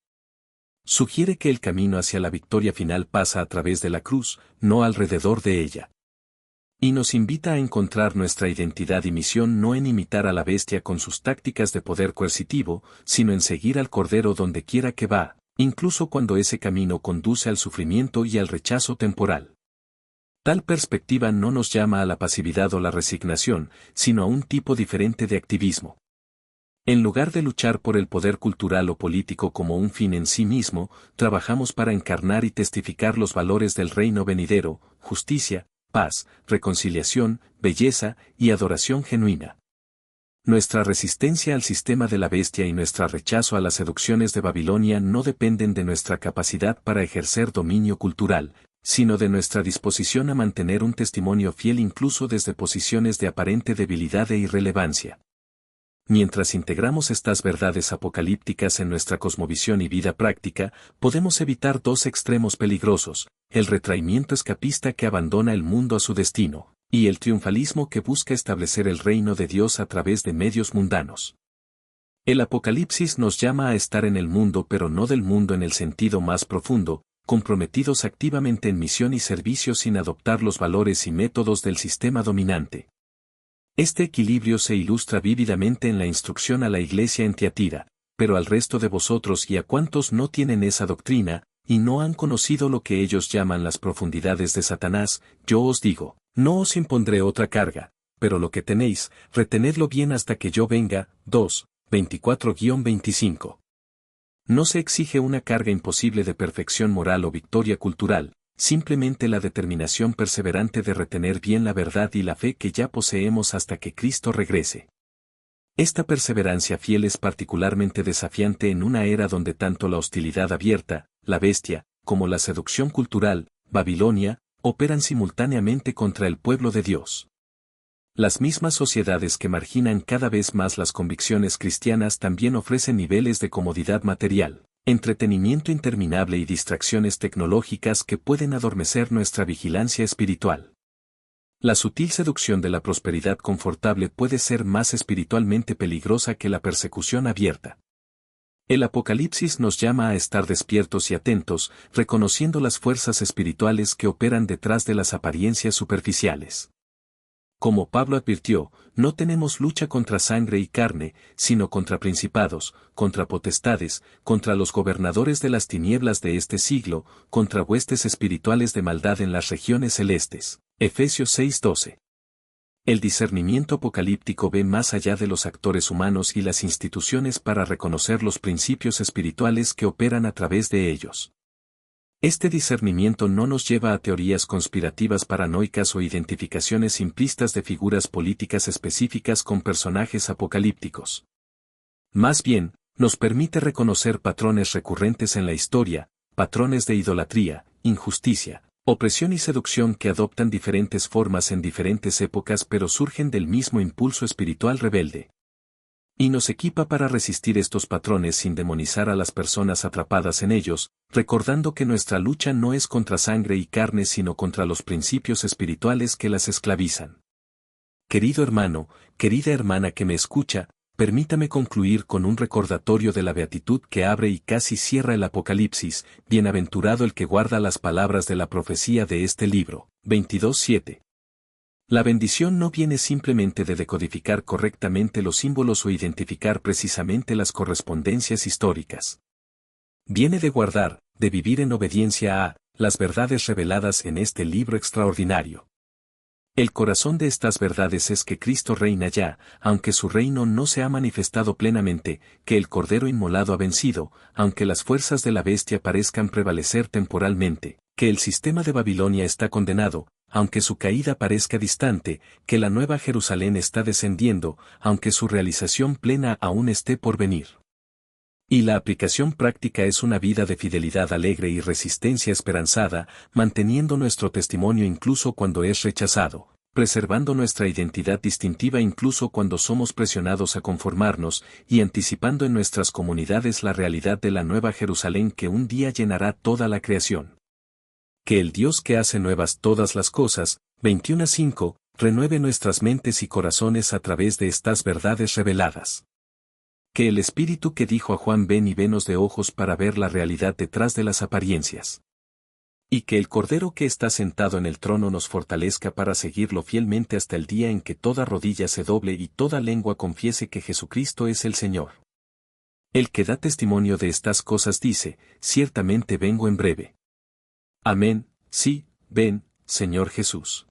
Sugiere que el camino hacia la victoria final pasa a través de la cruz, no alrededor de ella. Y nos invita a encontrar nuestra identidad y misión no en imitar a la bestia con sus tácticas de poder coercitivo, sino en seguir al Cordero donde quiera que va, incluso cuando ese camino conduce al sufrimiento y al rechazo temporal. Tal perspectiva no nos llama a la pasividad o la resignación, sino a un tipo diferente de activismo. En lugar de luchar por el poder cultural o político como un fin en sí mismo, trabajamos para encarnar y testificar los valores del reino venidero, justicia, paz, reconciliación, belleza y adoración genuina. Nuestra resistencia al sistema de la bestia y nuestro rechazo a las seducciones de Babilonia no dependen de nuestra capacidad para ejercer dominio cultural, sino de nuestra disposición a mantener un testimonio fiel incluso desde posiciones de aparente debilidad e irrelevancia. Mientras integramos estas verdades apocalípticas en nuestra cosmovisión y vida práctica, podemos evitar dos extremos peligrosos, el retraimiento escapista que abandona el mundo a su destino, y el triunfalismo que busca establecer el reino de Dios a través de medios mundanos. El Apocalipsis nos llama a estar en el mundo pero no del mundo en el sentido más profundo, comprometidos activamente en misión y servicio sin adoptar los valores y métodos del sistema dominante. Este equilibrio se ilustra vívidamente en la instrucción a la iglesia en Tiatira, pero al resto de vosotros y a cuantos no tienen esa doctrina, y no han conocido lo que ellos llaman las profundidades de Satanás, yo os digo, no os impondré otra carga, pero lo que tenéis, retenedlo bien hasta que yo venga. 2, 24-25. No se exige una carga imposible de perfección moral o victoria cultural, simplemente la determinación perseverante de retener bien la verdad y la fe que ya poseemos hasta que Cristo regrese. Esta perseverancia fiel es particularmente desafiante en una era donde tanto la hostilidad abierta, la bestia, como la seducción cultural, Babilonia, operan simultáneamente contra el pueblo de Dios. Las mismas sociedades que marginan cada vez más las convicciones cristianas también ofrecen niveles de comodidad material, entretenimiento interminable y distracciones tecnológicas que pueden adormecer nuestra vigilancia espiritual. La sutil seducción de la prosperidad confortable puede ser más espiritualmente peligrosa que la persecución abierta. El Apocalipsis nos llama a estar despiertos y atentos, reconociendo las fuerzas espirituales que operan detrás de las apariencias superficiales. Como Pablo advirtió, no tenemos lucha contra sangre y carne, sino contra principados, contra potestades, contra los gobernadores de las tinieblas de este siglo, contra huestes espirituales de maldad en las regiones celestes. Efesios 6:12. El discernimiento apocalíptico ve más allá de los actores humanos y las instituciones para reconocer los principios espirituales que operan a través de ellos. Este discernimiento no nos lleva a teorías conspirativas paranoicas o identificaciones simplistas de figuras políticas específicas con personajes apocalípticos. Más bien, nos permite reconocer patrones recurrentes en la historia, patrones de idolatría, injusticia, opresión y seducción que adoptan diferentes formas en diferentes épocas pero surgen del mismo impulso espiritual rebelde. Y nos equipa para resistir estos patrones sin demonizar a las personas atrapadas en ellos, recordando que nuestra lucha no es contra sangre y carne sino contra los principios espirituales que las esclavizan. Querido hermano, querida hermana que me escucha, permítame concluir con un recordatorio de la beatitud que abre y casi cierra el Apocalipsis, bienaventurado el que guarda las palabras de la profecía de este libro. 22:7. La bendición no viene simplemente de decodificar correctamente los símbolos o identificar precisamente las correspondencias históricas. Viene de guardar, de vivir en obediencia a, las verdades reveladas en este libro extraordinario. El corazón de estas verdades es que Cristo reina ya, aunque su reino no se ha manifestado plenamente, que el Cordero inmolado ha vencido, aunque las fuerzas de la bestia parezcan prevalecer temporalmente, que el sistema de Babilonia está condenado, aunque su caída parezca distante, que la nueva Jerusalén está descendiendo, aunque su realización plena aún esté por venir. Y la aplicación práctica es una vida de fidelidad alegre y resistencia esperanzada, manteniendo nuestro testimonio incluso cuando es rechazado, preservando nuestra identidad distintiva incluso cuando somos presionados a conformarnos, y anticipando en nuestras comunidades la realidad de la nueva Jerusalén que un día llenará toda la creación. Que el Dios que hace nuevas todas las cosas, 21:5, renueve nuestras mentes y corazones a través de estas verdades reveladas. Que el Espíritu que dijo a Juan ven y venos de ojos para ver la realidad detrás de las apariencias. Y que el Cordero que está sentado en el trono nos fortalezca para seguirlo fielmente hasta el día en que toda rodilla se doble y toda lengua confiese que Jesucristo es el Señor. El que da testimonio de estas cosas dice, ciertamente vengo en breve. Amén, sí, ven, Señor Jesús.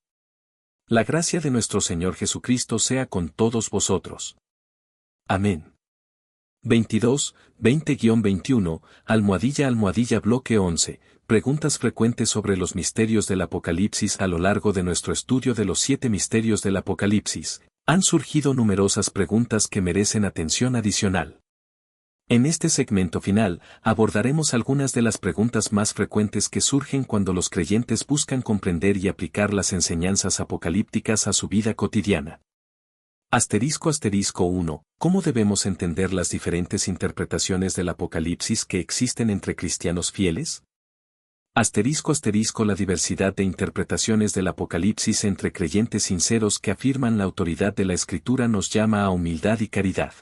La gracia de nuestro Señor Jesucristo sea con todos vosotros. Amén. 22, 20-21, bloque 11, preguntas frecuentes sobre los misterios del Apocalipsis. A lo largo de nuestro estudio de los 7 misterios del Apocalipsis, han surgido numerosas preguntas que merecen atención adicional. En este segmento final, abordaremos algunas de las preguntas más frecuentes que surgen cuando los creyentes buscan comprender y aplicar las enseñanzas apocalípticas a su vida cotidiana. *1. ¿Cómo debemos entender las diferentes interpretaciones del Apocalipsis que existen entre cristianos fieles? La diversidad de interpretaciones del Apocalipsis entre creyentes sinceros que afirman la autoridad de la Escritura nos llama a humildad y caridad.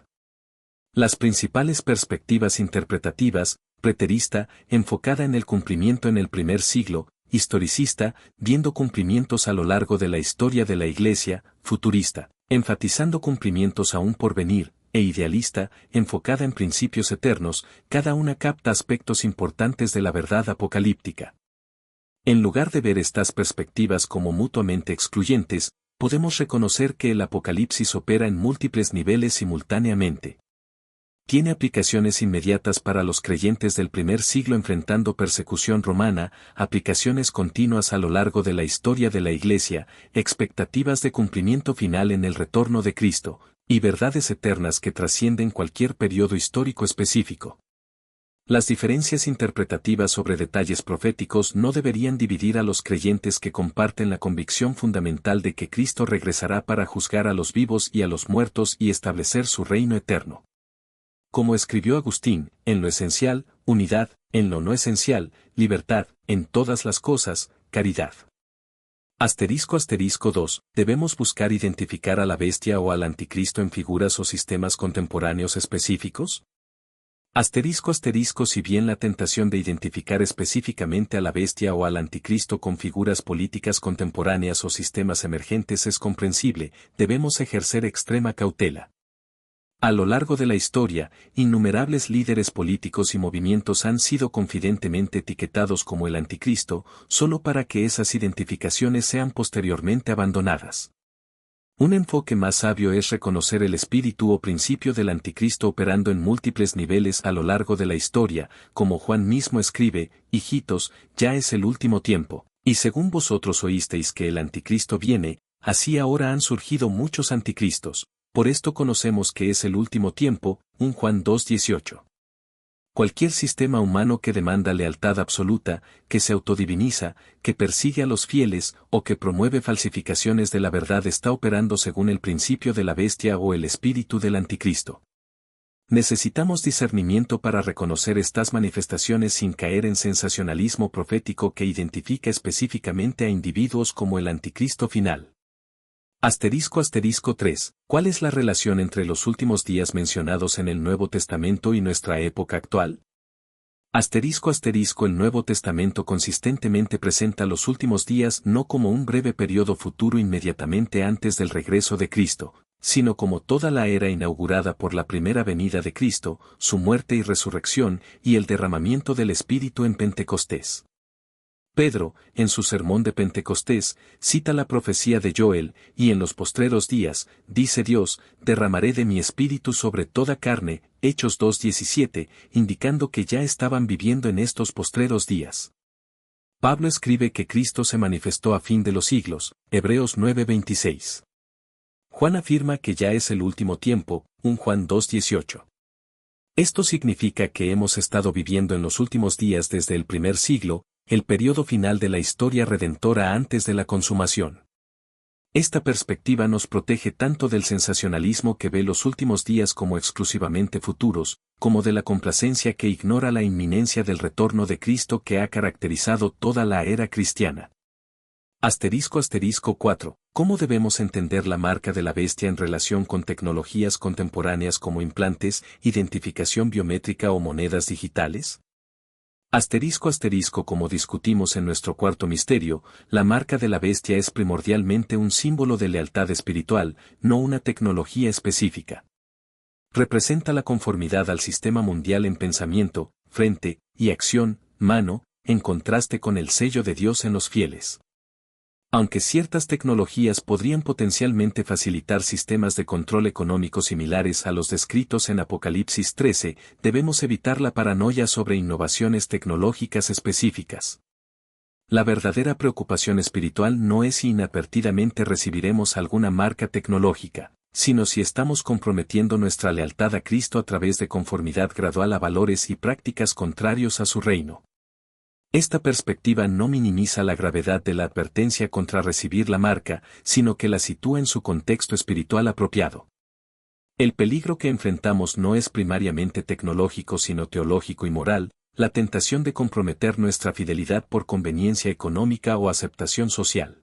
Las principales perspectivas interpretativas, preterista, enfocada en el cumplimiento en el primer siglo, historicista, viendo cumplimientos a lo largo de la historia de la Iglesia, futurista, enfatizando cumplimientos aún por venir, e idealista, enfocada en principios eternos, cada una capta aspectos importantes de la verdad apocalíptica. En lugar de ver estas perspectivas como mutuamente excluyentes, podemos reconocer que el Apocalipsis opera en múltiples niveles simultáneamente. tiene aplicaciones inmediatas para los creyentes del primer siglo enfrentando persecución romana, aplicaciones continuas a lo largo de la historia de la Iglesia, expectativas de cumplimiento final en el retorno de Cristo, y verdades eternas que trascienden cualquier periodo histórico específico. Las diferencias interpretativas sobre detalles proféticos no deberían dividir a los creyentes que comparten la convicción fundamental de que Cristo regresará para juzgar a los vivos y a los muertos y establecer su reino eterno. Como escribió Agustín, en lo esencial, unidad, en lo no esencial, libertad, en todas las cosas, caridad. *** 2. ¿Debemos buscar identificar a la bestia o al anticristo en figuras o sistemas contemporáneos específicos? Si bien la tentación de identificar específicamente a la bestia o al anticristo con figuras políticas contemporáneas o sistemas emergentes es comprensible, debemos ejercer extrema cautela. A lo largo de la historia, innumerables líderes políticos y movimientos han sido confidentemente etiquetados como el anticristo, solo para que esas identificaciones sean posteriormente abandonadas. Un enfoque más sabio es reconocer el espíritu o principio del anticristo operando en múltiples niveles a lo largo de la historia, como Juan mismo escribe: hijitos, ya es el último tiempo, y según vosotros oísteis que el anticristo viene, así ahora han surgido muchos anticristos. Por esto conocemos que es el último tiempo, 1 Juan 2:18. Cualquier sistema humano que demanda lealtad absoluta, que se autodiviniza, que persigue a los fieles, o que promueve falsificaciones de la verdad está operando según el principio de la bestia o el espíritu del anticristo. Necesitamos discernimiento para reconocer estas manifestaciones sin caer en sensacionalismo profético que identifica específicamente a individuos como el anticristo final. **3. ¿Cuál es la relación entre los últimos días mencionados en el Nuevo Testamento y nuestra época actual? El Nuevo Testamento consistentemente presenta los últimos días no como un breve periodo futuro inmediatamente antes del regreso de Cristo, sino como toda la era inaugurada por la primera venida de Cristo, su muerte y resurrección, y el derramamiento del Espíritu en Pentecostés. Pedro, en su sermón de Pentecostés, cita la profecía de Joel, y en los postreros días, dice Dios, derramaré de mi espíritu sobre toda carne, Hechos 2:17, indicando que ya estaban viviendo en estos postreros días. Pablo escribe que Cristo se manifestó a fin de los siglos, Hebreos 9:26. Juan afirma que ya es el último tiempo, 1 Juan 2:18. Esto significa que hemos estado viviendo en los últimos días desde el primer siglo, el periodo final de la historia redentora antes de la consumación. Esta perspectiva nos protege tanto del sensacionalismo que ve los últimos días como exclusivamente futuros, como de la complacencia que ignora la inminencia del retorno de Cristo que ha caracterizado toda la era cristiana. *4. ¿Cómo debemos entender la marca de la bestia en relación con tecnologías contemporáneas como implantes, identificación biométrica o monedas digitales? Como discutimos en nuestro cuarto misterio, la marca de la bestia es primordialmente un símbolo de lealtad espiritual, no una tecnología específica. Representa la conformidad al sistema mundial en pensamiento, frente, y acción, mano, en contraste con el sello de Dios en los fieles. Aunque ciertas tecnologías podrían potencialmente facilitar sistemas de control económico similares a los descritos en Apocalipsis 13, debemos evitar la paranoia sobre innovaciones tecnológicas específicas. La verdadera preocupación espiritual no es si inadvertidamente recibiremos alguna marca tecnológica, sino si estamos comprometiendo nuestra lealtad a Cristo a través de conformidad gradual a valores y prácticas contrarios a su reino. Esta perspectiva no minimiza la gravedad de la advertencia contra recibir la marca, sino que la sitúa en su contexto espiritual apropiado. El peligro que enfrentamos no es primariamente tecnológico sino teológico y moral, la tentación de comprometer nuestra fidelidad por conveniencia económica o aceptación social.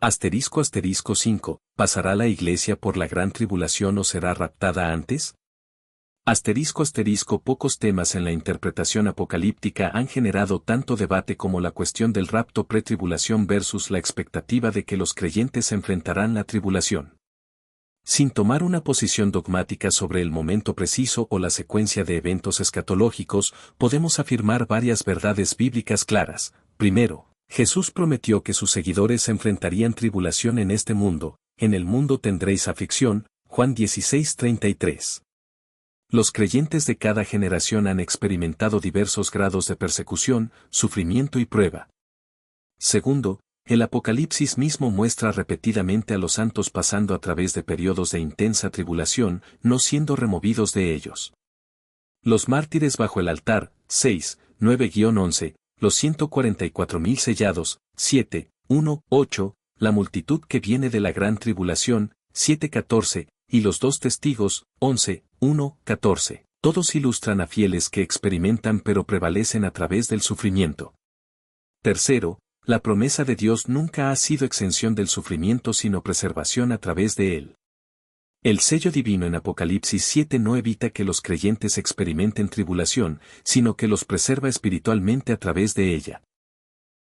*5. ¿Pasará la Iglesia por la gran tribulación o será raptada antes? Pocos temas en la interpretación apocalíptica han generado tanto debate como la cuestión del rapto pretribulación versus la expectativa de que los creyentes enfrentarán la tribulación. Sin tomar una posición dogmática sobre el momento preciso o la secuencia de eventos escatológicos, podemos afirmar varias verdades bíblicas claras. Primero, Jesús prometió que sus seguidores enfrentarían tribulación en este mundo, en el mundo tendréis aflicción, Juan 16:33. Los creyentes de cada generación han experimentado diversos grados de persecución, sufrimiento y prueba. Segundo, el Apocalipsis mismo muestra repetidamente a los santos pasando a través de periodos de intensa tribulación, no siendo removidos de ellos. Los mártires bajo el altar, 6, 9-11, los 144,000 sellados, 7, 1, 8, la multitud que viene de la gran tribulación, 7-14, y los dos testigos, 11, 1, 14, todos ilustran a fieles que experimentan pero prevalecen a través del sufrimiento. Tercero, la promesa de Dios nunca ha sido exención del sufrimiento sino preservación a través de él. El sello divino en Apocalipsis 7 no evita que los creyentes experimenten tribulación, sino que los preserva espiritualmente a través de ella.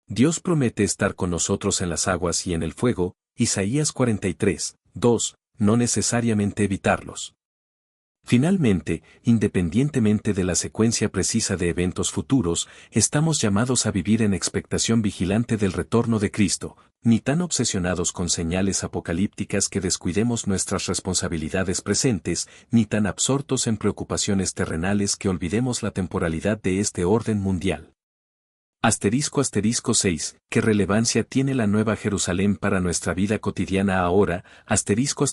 Dios promete estar con nosotros en las aguas y en el fuego, Isaías 43, 2, no necesariamente evitarlos. Finalmente, independientemente de la secuencia precisa de eventos futuros, estamos llamados a vivir en expectación vigilante del retorno de Cristo, ni tan obsesionados con señales apocalípticas que descuidemos nuestras responsabilidades presentes, ni tan absortos en preocupaciones terrenales que olvidemos la temporalidad de este orden mundial. Asterisco 6. ¿Qué relevancia tiene la Nueva Jerusalén para nuestra vida cotidiana ahora? Asterisco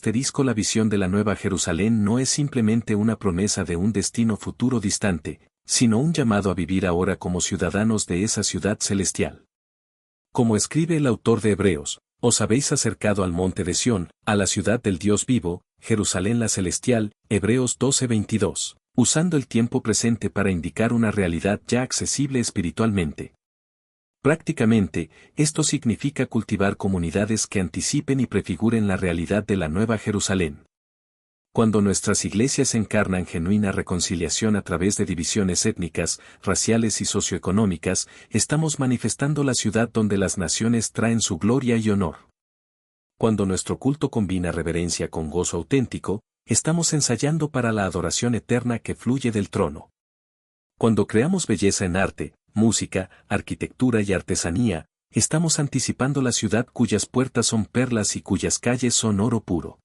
la visión de la Nueva Jerusalén no es simplemente una promesa de un destino futuro distante, sino un llamado a vivir ahora como ciudadanos de esa ciudad celestial. Como escribe el autor de Hebreos, os habéis acercado al monte de Sión, a la ciudad del Dios vivo, Jerusalén la celestial, Hebreos 12:22. Usando el tiempo presente para indicar una realidad ya accesible espiritualmente. Prácticamente, esto significa cultivar comunidades que anticipen y prefiguren la realidad de la Nueva Jerusalén. Cuando nuestras iglesias encarnan genuina reconciliación a través de divisiones étnicas, raciales y socioeconómicas, estamos manifestando la ciudad donde las naciones traen su gloria y honor. Cuando nuestro culto combina reverencia con gozo auténtico, estamos ensayando para la adoración eterna que fluye del trono. Cuando creamos belleza en arte, música, arquitectura y artesanía, estamos anticipando la ciudad cuyas puertas son perlas y cuyas calles son oro puro.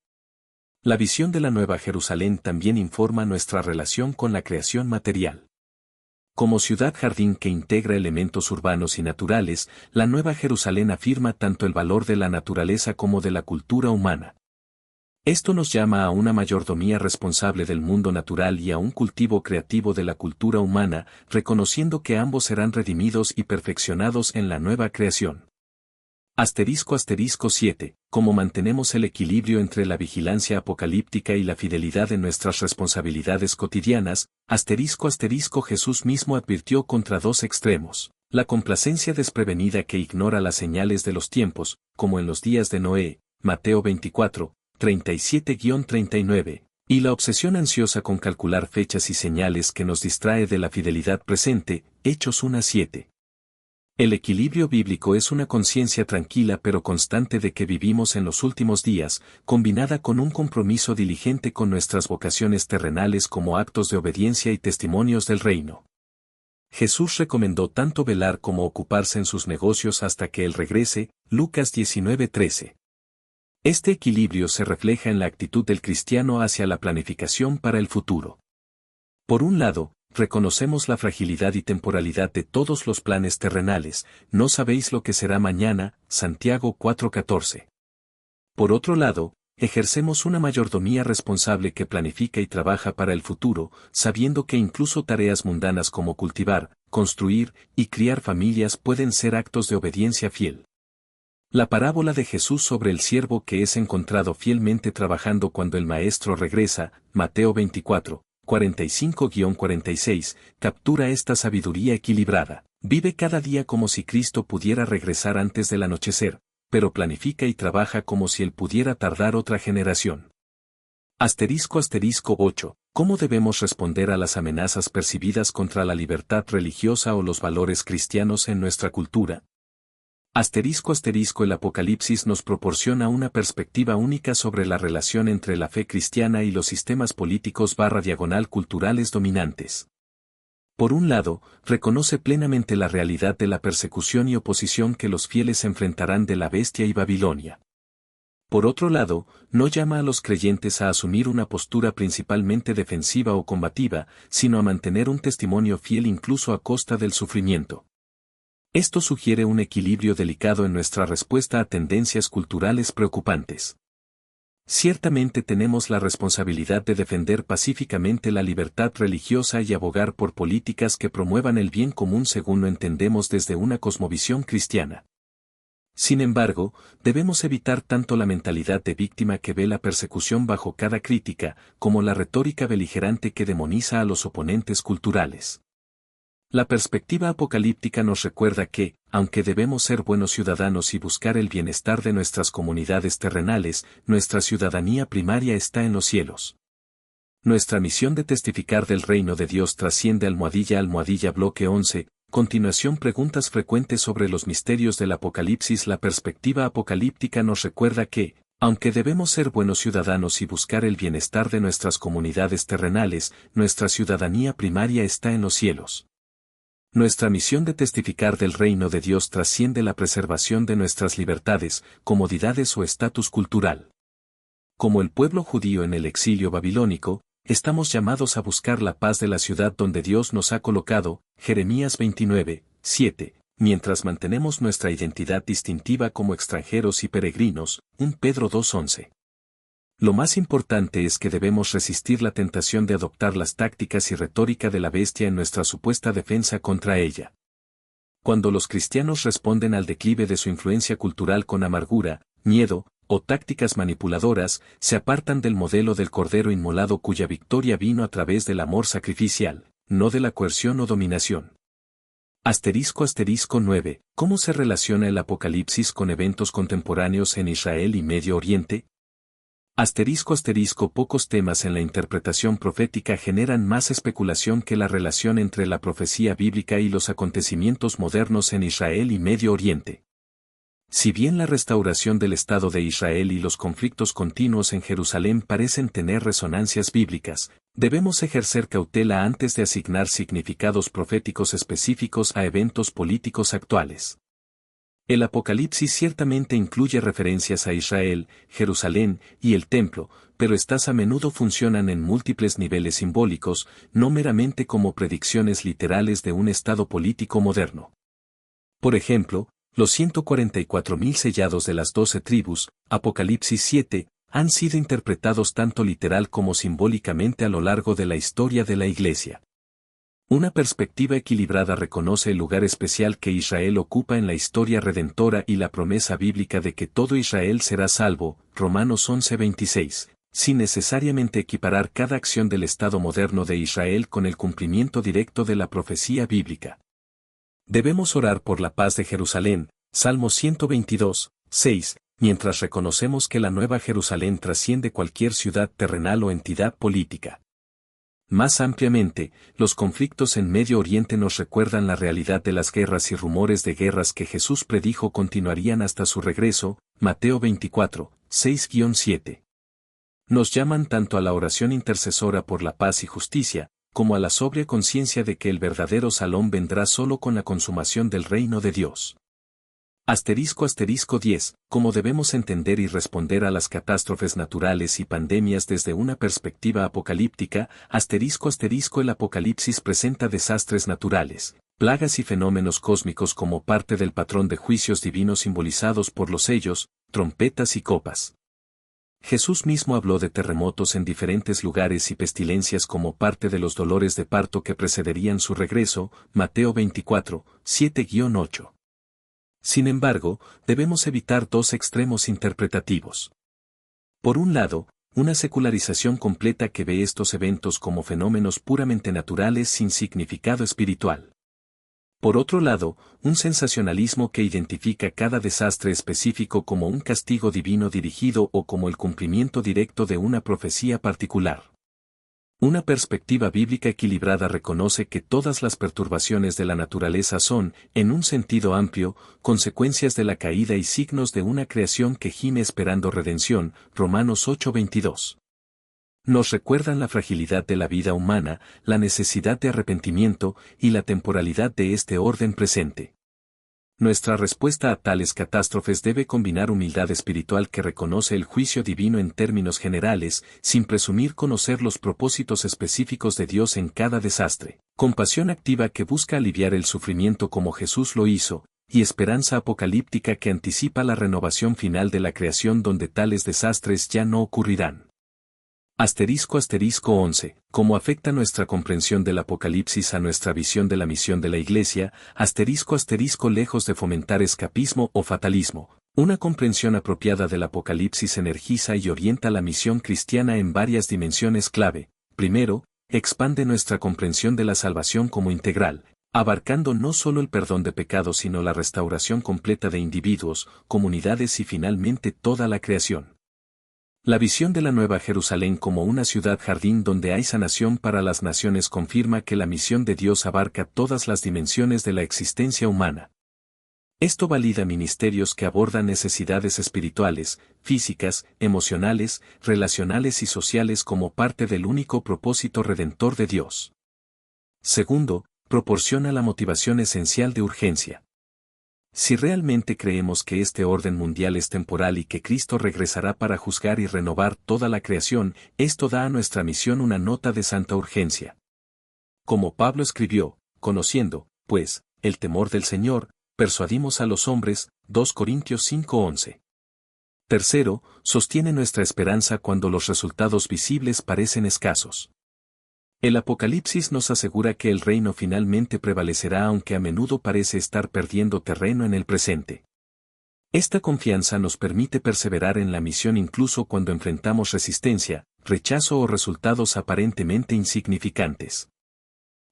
La visión de la Nueva Jerusalén también informa nuestra relación con la creación material. Como ciudad jardín que integra elementos urbanos y naturales, la Nueva Jerusalén afirma tanto el valor de la naturaleza como de la cultura humana. Esto nos llama a una mayordomía responsable del mundo natural y a un cultivo creativo de la cultura humana, reconociendo que ambos serán redimidos y perfeccionados en la nueva creación. Asterisco 7. ¿Cómo mantenemos el equilibrio entre la vigilancia apocalíptica y la fidelidad en nuestras responsabilidades cotidianas? Asterisco Jesús mismo advirtió contra dos extremos. La complacencia desprevenida que ignora las señales de los tiempos, como en los días de Noé, Mateo 24, 37-39, y la obsesión ansiosa con calcular fechas y señales que nos distrae de la fidelidad presente, Hechos 1:7. El equilibrio bíblico es una conciencia tranquila pero constante de que vivimos en los últimos días, combinada con un compromiso diligente con nuestras vocaciones terrenales como actos de obediencia y testimonios del reino. Jesús recomendó tanto velar como ocuparse en sus negocios hasta que Él regrese, Lucas 19:13. Este equilibrio se refleja en la actitud del cristiano hacia la planificación para el futuro. Por un lado, reconocemos la fragilidad y temporalidad de todos los planes terrenales, no sabéis lo que será mañana, Santiago 4:14. Por otro lado, ejercemos una mayordomía responsable que planifica y trabaja para el futuro, sabiendo que incluso tareas mundanas como cultivar, construir y criar familias pueden ser actos de obediencia fiel. La parábola de Jesús sobre el siervo que es encontrado fielmente trabajando cuando el maestro regresa, Mateo 24, 45-46, captura esta sabiduría equilibrada. Vive cada día como si Cristo pudiera regresar antes del anochecer, pero planifica y trabaja como si Él pudiera tardar otra generación. Asterisco 8. ¿Cómo debemos responder a las amenazas percibidas contra la libertad religiosa o los valores cristianos en nuestra cultura? Asterisco el Apocalipsis nos proporciona una perspectiva única sobre la relación entre la fe cristiana y los sistemas políticos /culturales dominantes. Por un lado, reconoce plenamente la realidad de la persecución y oposición que los fieles enfrentarán de la bestia y Babilonia. Por otro lado, no llama a los creyentes a asumir una postura principalmente defensiva o combativa, sino a mantener un testimonio fiel incluso a costa del sufrimiento. Esto sugiere un equilibrio delicado en nuestra respuesta a tendencias culturales preocupantes. Ciertamente tenemos la responsabilidad de defender pacíficamente la libertad religiosa y abogar por políticas que promuevan el bien común según lo entendemos desde una cosmovisión cristiana. Sin embargo, debemos evitar tanto la mentalidad de víctima que ve la persecución bajo cada crítica, como la retórica beligerante que demoniza a los oponentes culturales. La perspectiva apocalíptica nos recuerda que, aunque debemos ser buenos ciudadanos y buscar el bienestar de nuestras comunidades terrenales, nuestra ciudadanía primaria está en los cielos. Nuestra misión de testificar del reino de Dios trasciende almohadilla bloque 11. Continuación preguntas frecuentes sobre los misterios del Apocalipsis. La perspectiva apocalíptica nos recuerda que, aunque debemos ser buenos ciudadanos y buscar el bienestar de nuestras comunidades terrenales, nuestra ciudadanía primaria está en los cielos. Nuestra misión de testificar del reino de Dios trasciende la preservación de nuestras libertades, comodidades o estatus cultural. Como el pueblo judío en el exilio babilónico, estamos llamados a buscar la paz de la ciudad donde Dios nos ha colocado, Jeremías 29, 7, mientras mantenemos nuestra identidad distintiva como extranjeros y peregrinos, 1 Pedro 2:11. Lo más importante es que debemos resistir la tentación de adoptar las tácticas y retórica de la bestia en nuestra supuesta defensa contra ella. Cuando los cristianos responden al declive de su influencia cultural con amargura, miedo, o tácticas manipuladoras, se apartan del modelo del Cordero inmolado cuya victoria vino a través del amor sacrificial, no de la coerción o dominación. ** 9. ¿Cómo se relaciona el Apocalipsis con eventos contemporáneos en Israel y Medio Oriente? ** Pocos temas en la interpretación profética generan más especulación que la relación entre la profecía bíblica y los acontecimientos modernos en Israel y Medio Oriente. Si bien la restauración del Estado de Israel y los conflictos continuos en Jerusalén parecen tener resonancias bíblicas, debemos ejercer cautela antes de asignar significados proféticos específicos a eventos políticos actuales. El Apocalipsis ciertamente incluye referencias a Israel, Jerusalén y el Templo, pero estas a menudo funcionan en múltiples niveles simbólicos, no meramente como predicciones literales de un Estado político moderno. Por ejemplo, los 144.000 sellados de las 12 tribus, Apocalipsis 7, han sido interpretados tanto literal como simbólicamente a lo largo de la historia de la Iglesia. Una perspectiva equilibrada reconoce el lugar especial que Israel ocupa en la historia redentora y la promesa bíblica de que todo Israel será salvo, Romanos 11:26, sin necesariamente equiparar cada acción del Estado moderno de Israel con el cumplimiento directo de la profecía bíblica. Debemos orar por la paz de Jerusalén, Salmo 122, 6, mientras reconocemos que la Nueva Jerusalén trasciende cualquier ciudad terrenal o entidad política. Más ampliamente, los conflictos en Medio Oriente nos recuerdan la realidad de las guerras y rumores de guerras que Jesús predijo continuarían hasta su regreso, Mateo 24, 6-7. Nos llaman tanto a la oración intercesora por la paz y justicia, como a la sobria conciencia de que el verdadero Salón vendrá solo con la consumación del reino de Dios. *10. ¿Cómo debemos entender y responder a las catástrofes naturales y pandemias desde una perspectiva apocalíptica? *El Apocalipsis presenta desastres naturales, plagas y fenómenos cósmicos como parte del patrón de juicios divinos simbolizados por los sellos, trompetas y copas. Jesús mismo habló de terremotos en diferentes lugares y pestilencias como parte de los dolores de parto que precederían su regreso, Mateo 24, 7-8. Sin embargo, debemos evitar dos extremos interpretativos. Por un lado, una secularización completa que ve estos eventos como fenómenos puramente naturales sin significado espiritual. Por otro lado, un sensacionalismo que identifica cada desastre específico como un castigo divino dirigido o como el cumplimiento directo de una profecía particular. Una perspectiva bíblica equilibrada reconoce que todas las perturbaciones de la naturaleza son, en un sentido amplio, consecuencias de la caída y signos de una creación que gime esperando redención, Romanos 8:22. Nos recuerdan la fragilidad de la vida humana, la necesidad de arrepentimiento y la temporalidad de este orden presente. Nuestra respuesta a tales catástrofes debe combinar humildad espiritual que reconoce el juicio divino en términos generales, sin presumir conocer los propósitos específicos de Dios en cada desastre, compasión activa que busca aliviar el sufrimiento como Jesús lo hizo, y esperanza apocalíptica que anticipa la renovación final de la creación donde tales desastres ya no ocurrirán. **11. ¿Cómo afecta nuestra comprensión del Apocalipsis a nuestra visión de la misión de la Iglesia? Lejos de fomentar escapismo o fatalismo, una comprensión apropiada del Apocalipsis energiza y orienta la misión cristiana en varias dimensiones clave. Primero, expande nuestra comprensión de la salvación como integral, abarcando no solo el perdón de pecados sino la restauración completa de individuos, comunidades y finalmente toda la creación. La visión de la Nueva Jerusalén como una ciudad jardín donde hay sanación para las naciones confirma que la misión de Dios abarca todas las dimensiones de la existencia humana. Esto valida ministerios que abordan necesidades espirituales, físicas, emocionales, relacionales y sociales como parte del único propósito redentor de Dios. Segundo, proporciona la motivación esencial de urgencia. Si realmente creemos que este orden mundial es temporal y que Cristo regresará para juzgar y renovar toda la creación, esto da a nuestra misión una nota de santa urgencia. Como Pablo escribió, conociendo, pues, el temor del Señor, persuadimos a los hombres, 2 Corintios 5:11. Tercero, sostiene nuestra esperanza cuando los resultados visibles parecen escasos. El Apocalipsis nos asegura que el reino finalmente prevalecerá aunque a menudo parece estar perdiendo terreno en el presente. Esta confianza nos permite perseverar en la misión incluso cuando enfrentamos resistencia, rechazo o resultados aparentemente insignificantes.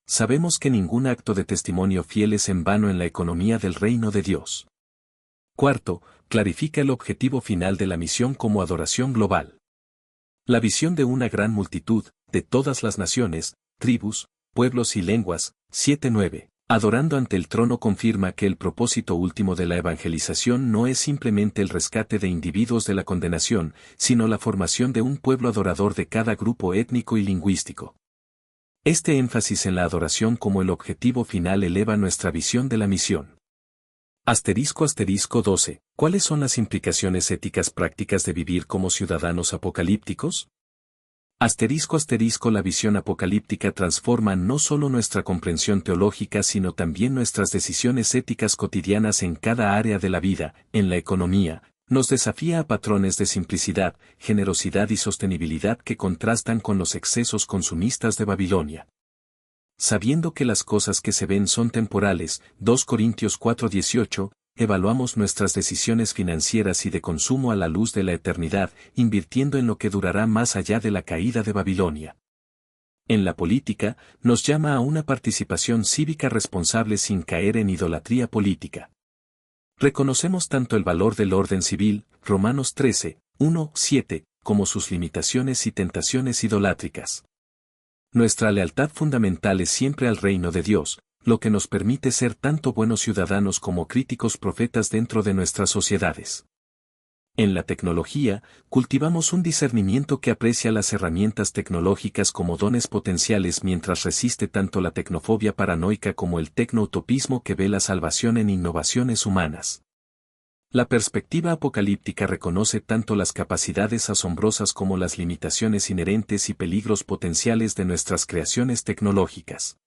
Sabemos que ningún acto de testimonio fiel es en vano en la economía del reino de Dios. Cuarto, clarifica el objetivo final de la misión como adoración global. La visión de una gran multitud, de todas las naciones, tribus, pueblos y lenguas, 7:9, adorando ante el trono confirma que el propósito último de la evangelización no es simplemente el rescate de individuos de la condenación, sino la formación de un pueblo adorador de cada grupo étnico y lingüístico. Este énfasis en la adoración como el objetivo final eleva nuestra visión de la misión. *12. ¿Cuáles son las implicaciones éticas prácticas de vivir como ciudadanos apocalípticos? La visión apocalíptica transforma no solo nuestra comprensión teológica sino también nuestras decisiones éticas cotidianas en cada área de la vida, en la economía, nos desafía a patrones de simplicidad, generosidad y sostenibilidad que contrastan con los excesos consumistas de Babilonia. Sabiendo que las cosas que se ven son temporales, 2 Corintios 4:18, evaluamos nuestras decisiones financieras y de consumo a la luz de la eternidad, invirtiendo en lo que durará más allá de la caída de Babilonia. En la política, nos llama a una participación cívica responsable sin caer en idolatría política. Reconocemos tanto el valor del orden civil, Romanos 13:1-7, como sus limitaciones y tentaciones idolátricas. Nuestra lealtad fundamental es siempre al reino de Dios, lo que nos permite ser tanto buenos ciudadanos como críticos profetas dentro de nuestras sociedades. En la tecnología, cultivamos un discernimiento que aprecia las herramientas tecnológicas como dones potenciales mientras resiste tanto la tecnofobia paranoica como el tecno-utopismo que ve la salvación en innovaciones humanas. La perspectiva apocalíptica reconoce tanto las capacidades asombrosas como las limitaciones inherentes y peligros potenciales de nuestras creaciones tecnológicas.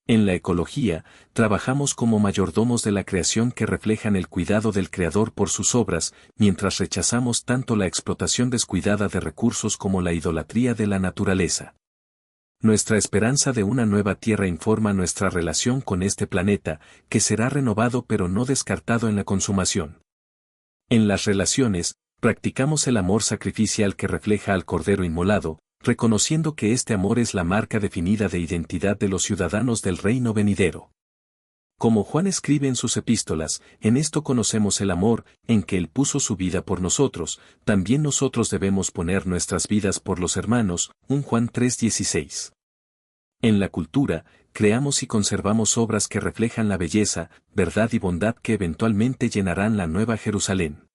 En la ecología, trabajamos como mayordomos de la creación que reflejan el cuidado del Creador por sus obras, mientras rechazamos tanto la explotación descuidada de recursos como la idolatría de la naturaleza. Nuestra esperanza de una nueva tierra informa nuestra relación con este planeta, que será renovado pero no descartado en la consumación. En las relaciones, practicamos el amor sacrificial que refleja al Cordero inmolado, reconociendo que este amor es la marca definida de identidad de los ciudadanos del reino venidero. Como Juan escribe en sus epístolas, en esto conocemos el amor, en que Él puso su vida por nosotros, también nosotros debemos poner nuestras vidas por los hermanos, 1 Juan 3:16. En la cultura, creamos y conservamos obras que reflejan la belleza, verdad y bondad que eventualmente llenarán la Nueva Jerusalén.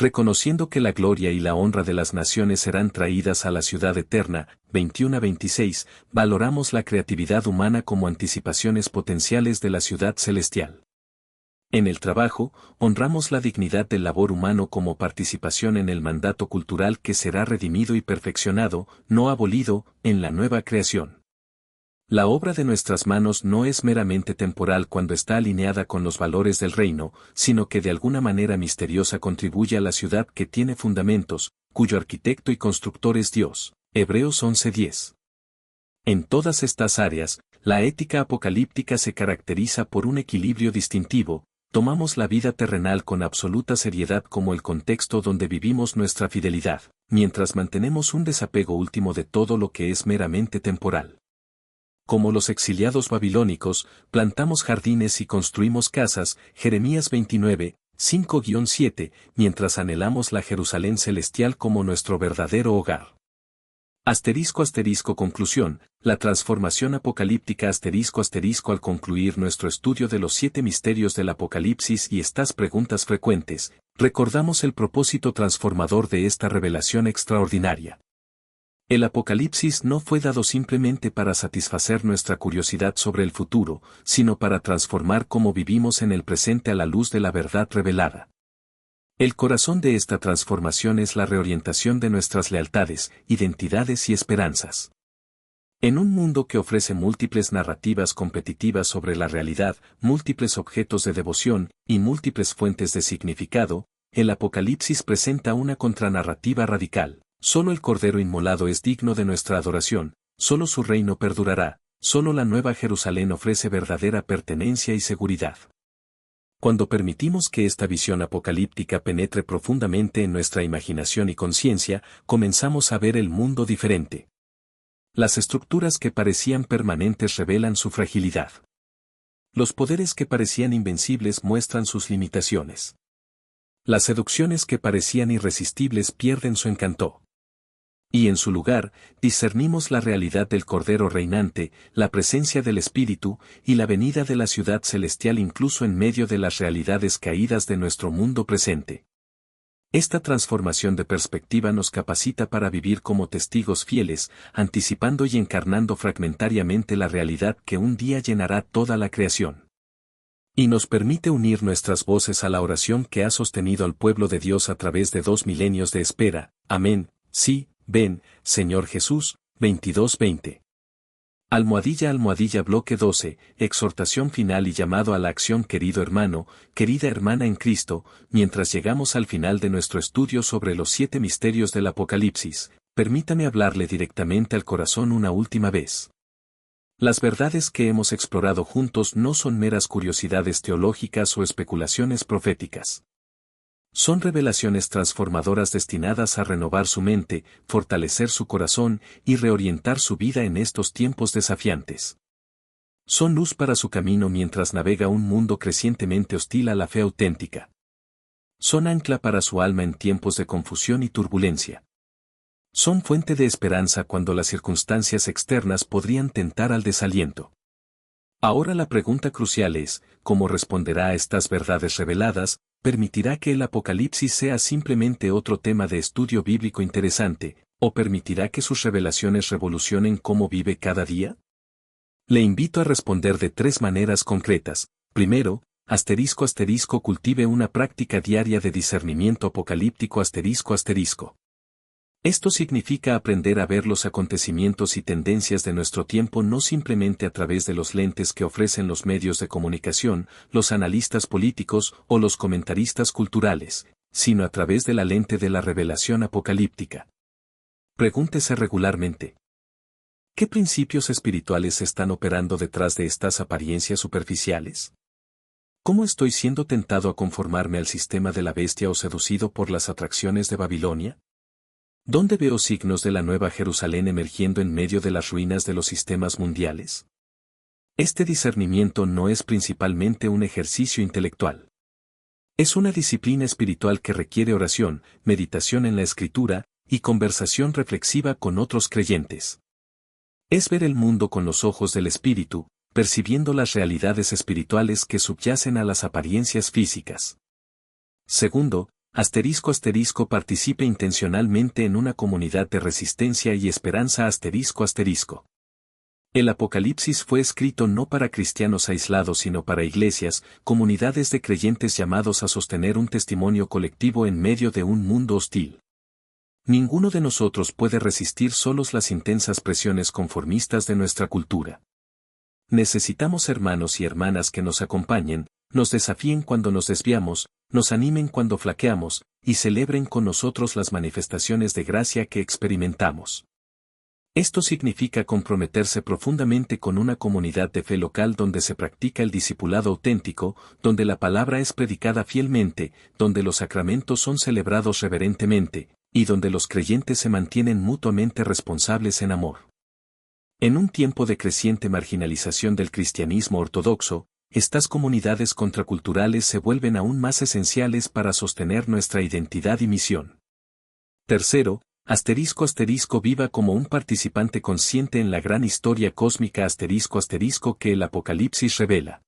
Reconociendo que la gloria y la honra de las naciones serán traídas a la ciudad eterna, 21-26, valoramos la creatividad humana como anticipaciones potenciales de la ciudad celestial. En el trabajo, honramos la dignidad del labor humano como participación en el mandato cultural que será redimido y perfeccionado, no abolido, en la nueva creación. La obra de nuestras manos no es meramente temporal cuando está alineada con los valores del reino, sino que de alguna manera misteriosa contribuye a la ciudad que tiene fundamentos, cuyo arquitecto y constructor es Dios. Hebreos 11:10. En todas estas áreas, la ética apocalíptica se caracteriza por un equilibrio distintivo. Tomamos la vida terrenal con absoluta seriedad como el contexto donde vivimos nuestra fidelidad, mientras mantenemos un desapego último de todo lo que es meramente temporal. Como los exiliados babilónicos, plantamos jardines y construimos casas, Jeremías 29, 5-7, mientras anhelamos la Jerusalén celestial como nuestro verdadero hogar. Conclusión, la transformación apocalíptica al concluir nuestro estudio de los 7 misterios del Apocalipsis y estas preguntas frecuentes, recordamos el propósito transformador de esta revelación extraordinaria. El Apocalipsis no fue dado simplemente para satisfacer nuestra curiosidad sobre el futuro, sino para transformar cómo vivimos en el presente a la luz de la verdad revelada. El corazón de esta transformación es la reorientación de nuestras lealtades, identidades y esperanzas. En un mundo que ofrece múltiples narrativas competitivas sobre la realidad, múltiples objetos de devoción y múltiples fuentes de significado, el Apocalipsis presenta una contranarrativa radical. Solo el Cordero inmolado es digno de nuestra adoración, solo su reino perdurará, solo la Nueva Jerusalén ofrece verdadera pertenencia y seguridad. Cuando permitimos que esta visión apocalíptica penetre profundamente en nuestra imaginación y conciencia, comenzamos a ver el mundo diferente. Las estructuras que parecían permanentes revelan su fragilidad. Los poderes que parecían invencibles muestran sus limitaciones. Las seducciones que parecían irresistibles pierden su encanto. Y en su lugar, discernimos la realidad del Cordero reinante, la presencia del Espíritu, y la venida de la ciudad celestial incluso en medio de las realidades caídas de nuestro mundo presente. Esta transformación de perspectiva nos capacita para vivir como testigos fieles, anticipando y encarnando fragmentariamente la realidad que un día llenará toda la creación. Y nos permite unir nuestras voces a la oración que ha sostenido al pueblo de Dios a través de 2 milenios de espera. Amén. Sí. Ven, Señor Jesús, 22:20. Bloque 12, exhortación final y llamado a la acción. Querido hermano, querida hermana en Cristo, mientras llegamos al final de nuestro estudio sobre los 7 misterios del Apocalipsis, permítame hablarle directamente al corazón una última vez. Las verdades que hemos explorado juntos no son meras curiosidades teológicas o especulaciones proféticas. Son revelaciones transformadoras destinadas a renovar su mente, fortalecer su corazón y reorientar su vida en estos tiempos desafiantes. Son luz para su camino mientras navega un mundo crecientemente hostil a la fe auténtica. Son ancla para su alma en tiempos de confusión y turbulencia. Son fuente de esperanza cuando las circunstancias externas podrían tentar al desaliento. Ahora la pregunta crucial es, ¿cómo responderá a estas verdades reveladas? ¿Permitirá que el Apocalipsis sea simplemente otro tema de estudio bíblico interesante, o permitirá que sus revelaciones revolucionen cómo vive cada día? Le invito a responder de 3 maneras concretas. Primero, cultive una práctica diaria de discernimiento apocalíptico. Esto significa aprender a ver los acontecimientos y tendencias de nuestro tiempo no simplemente a través de los lentes que ofrecen los medios de comunicación, los analistas políticos o los comentaristas culturales, sino a través de la lente de la revelación apocalíptica. Pregúntese regularmente: ¿qué principios espirituales están operando detrás de estas apariencias superficiales? ¿Cómo estoy siendo tentado a conformarme al sistema de la bestia o seducido por las atracciones de Babilonia? ¿Dónde veo signos de la Nueva Jerusalén emergiendo en medio de las ruinas de los sistemas mundiales? Este discernimiento no es principalmente un ejercicio intelectual. Es una disciplina espiritual que requiere oración, meditación en la Escritura, y conversación reflexiva con otros creyentes. Es ver el mundo con los ojos del Espíritu, percibiendo las realidades espirituales que subyacen a las apariencias físicas. Segundo, participe intencionalmente en una comunidad de resistencia y esperanza. El Apocalipsis fue escrito no para cristianos aislados sino para iglesias, comunidades de creyentes llamados a sostener un testimonio colectivo en medio de un mundo hostil. Ninguno de nosotros puede resistir solos las intensas presiones conformistas de nuestra cultura. Necesitamos hermanos y hermanas que nos acompañen, nos desafíen cuando nos desviamos, nos animen cuando flaqueamos, y celebren con nosotros las manifestaciones de gracia que experimentamos. Esto significa comprometerse profundamente con una comunidad de fe local donde se practica el discipulado auténtico, donde la palabra es predicada fielmente, donde los sacramentos son celebrados reverentemente, y donde los creyentes se mantienen mutuamente responsables en amor. En un tiempo de creciente marginalización del cristianismo ortodoxo, estas comunidades contraculturales se vuelven aún más esenciales para sostener nuestra identidad y misión. Tercero, viva como un participante consciente en la gran historia cósmica que el Apocalipsis revela.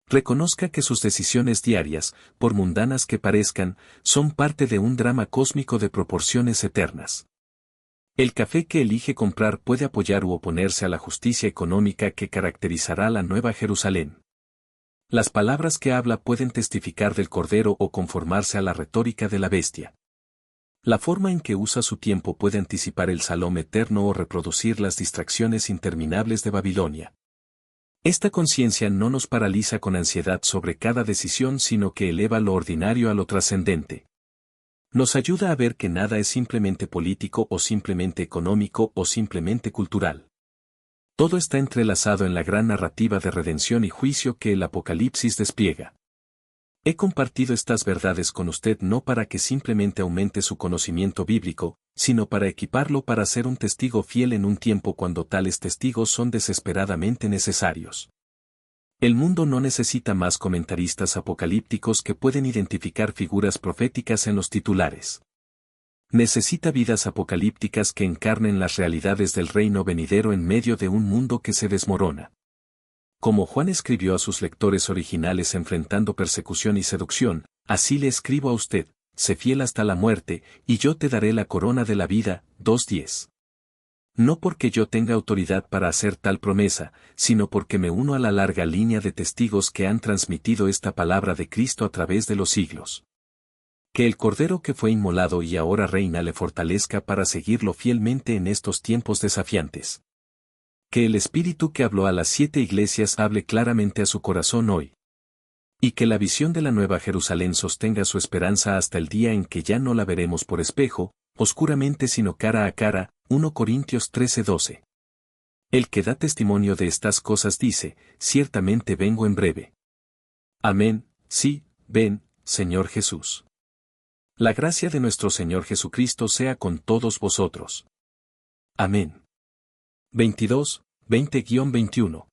Reconozca que sus decisiones diarias, por mundanas que parezcan, son parte de un drama cósmico de proporciones eternas. El café que elige comprar puede apoyar u oponerse a la justicia económica que caracterizará la Nueva Jerusalén. Las palabras que habla pueden testificar del Cordero o conformarse a la retórica de la bestia. La forma en que usa su tiempo puede anticipar el Salom eterno o reproducir las distracciones interminables de Babilonia. Esta conciencia no nos paraliza con ansiedad sobre cada decisión sino que eleva lo ordinario a lo trascendente. Nos ayuda a ver que nada es simplemente político o simplemente económico o simplemente cultural. Todo está entrelazado en la gran narrativa de redención y juicio que el Apocalipsis despliega. He compartido estas verdades con usted no para que simplemente aumente su conocimiento bíblico, sino para equiparlo para ser un testigo fiel en un tiempo cuando tales testigos son desesperadamente necesarios. El mundo no necesita más comentaristas apocalípticos que pueden identificar figuras proféticas en los titulares. Necesita vidas apocalípticas que encarnen las realidades del reino venidero en medio de un mundo que se desmorona. Como Juan escribió a sus lectores originales enfrentando persecución y seducción, así le escribo a usted, sé fiel hasta la muerte, y yo te daré la corona de la vida. 2:10. No porque yo tenga autoridad para hacer tal promesa, sino porque me uno a la larga línea de testigos que han transmitido esta palabra de Cristo a través de los siglos. Que el Cordero que fue inmolado y ahora reina le fortalezca para seguirlo fielmente en estos tiempos desafiantes. Que el Espíritu que habló a las 7 iglesias hable claramente a su corazón hoy. Y que la visión de la Nueva Jerusalén sostenga su esperanza hasta el día en que ya no la veremos por espejo, oscuramente sino cara a cara. 1 Corintios 13:12. El que da testimonio de estas cosas dice, ciertamente vengo en breve. Amén, sí, ven, Señor Jesús. La gracia de nuestro Señor Jesucristo sea con todos vosotros. Amén. 22, 20-21